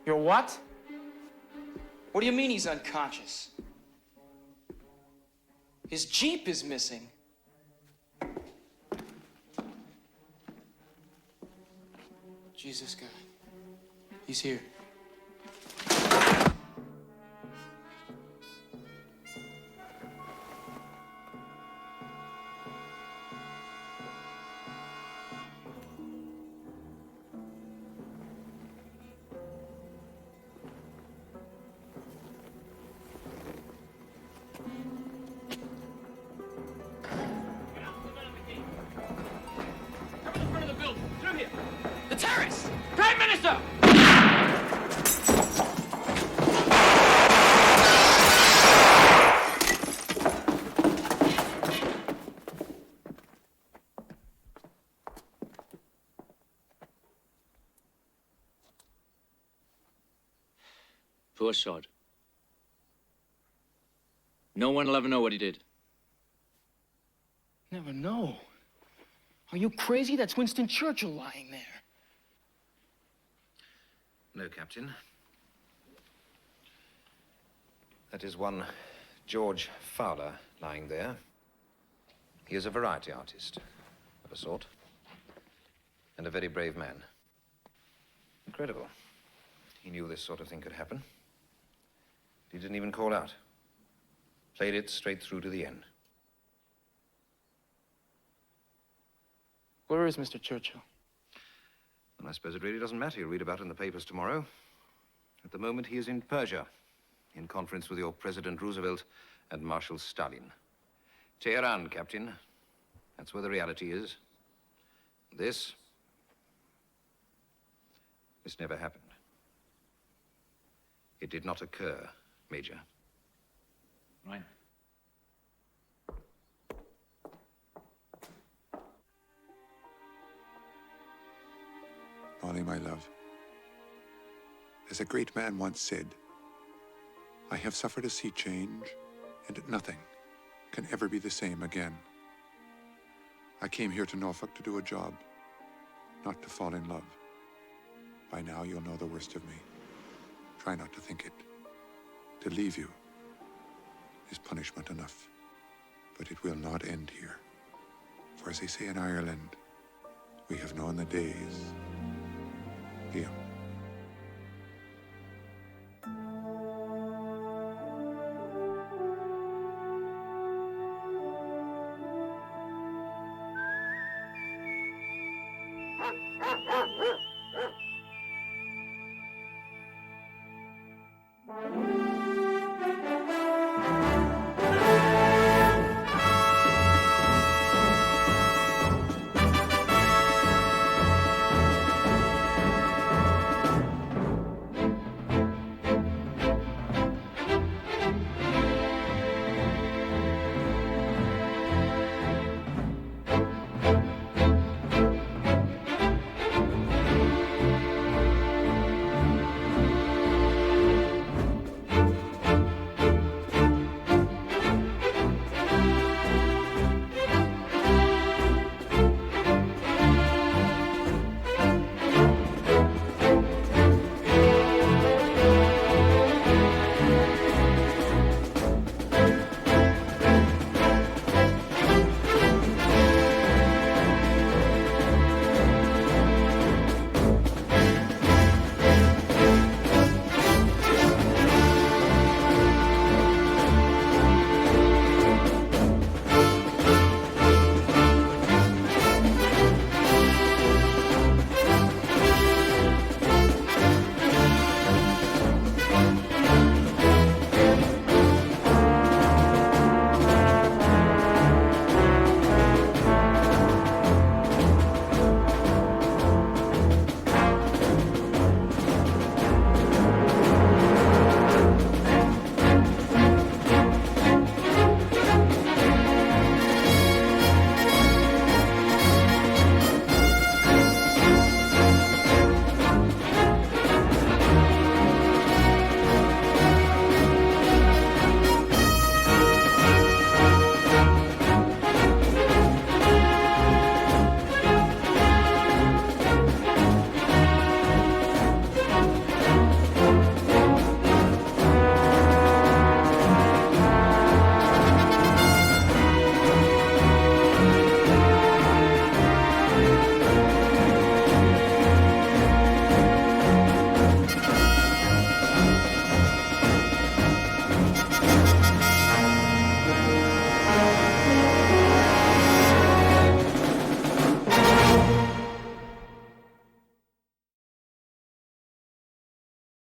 Your what? What do you mean he's unconscious? His Jeep is missing. Jesus God. He's here. The terrace! Prime Minister! Poor sod. No one will ever know what he did. Never know. Are you crazy? That's Winston Churchill lying there. No, Captain. That is one George Fowler lying there. He is a variety artist of a sort, and a very brave man. Incredible. He knew this sort of thing could happen. He didn't even call out. Played it straight through to the end. Where is Mr. Churchill? And I suppose it really doesn't matter. You'll read about it in the papers tomorrow. At the moment, he is in Persia, in conference with your President Roosevelt and Marshal Stalin. Tehran, Captain. That's where the reality is. This never happened. It did not occur, Major. Right. Molly, my love, as a great man once said, I have suffered a sea change, and nothing can ever be the same again. I came here to Norfolk to do a job, not to fall in love. By now, you'll know the worst of me. Try not to think it. To leave you is punishment enough. But it will not end here. For as they say in Ireland, we have known the days. Liam. Thank you.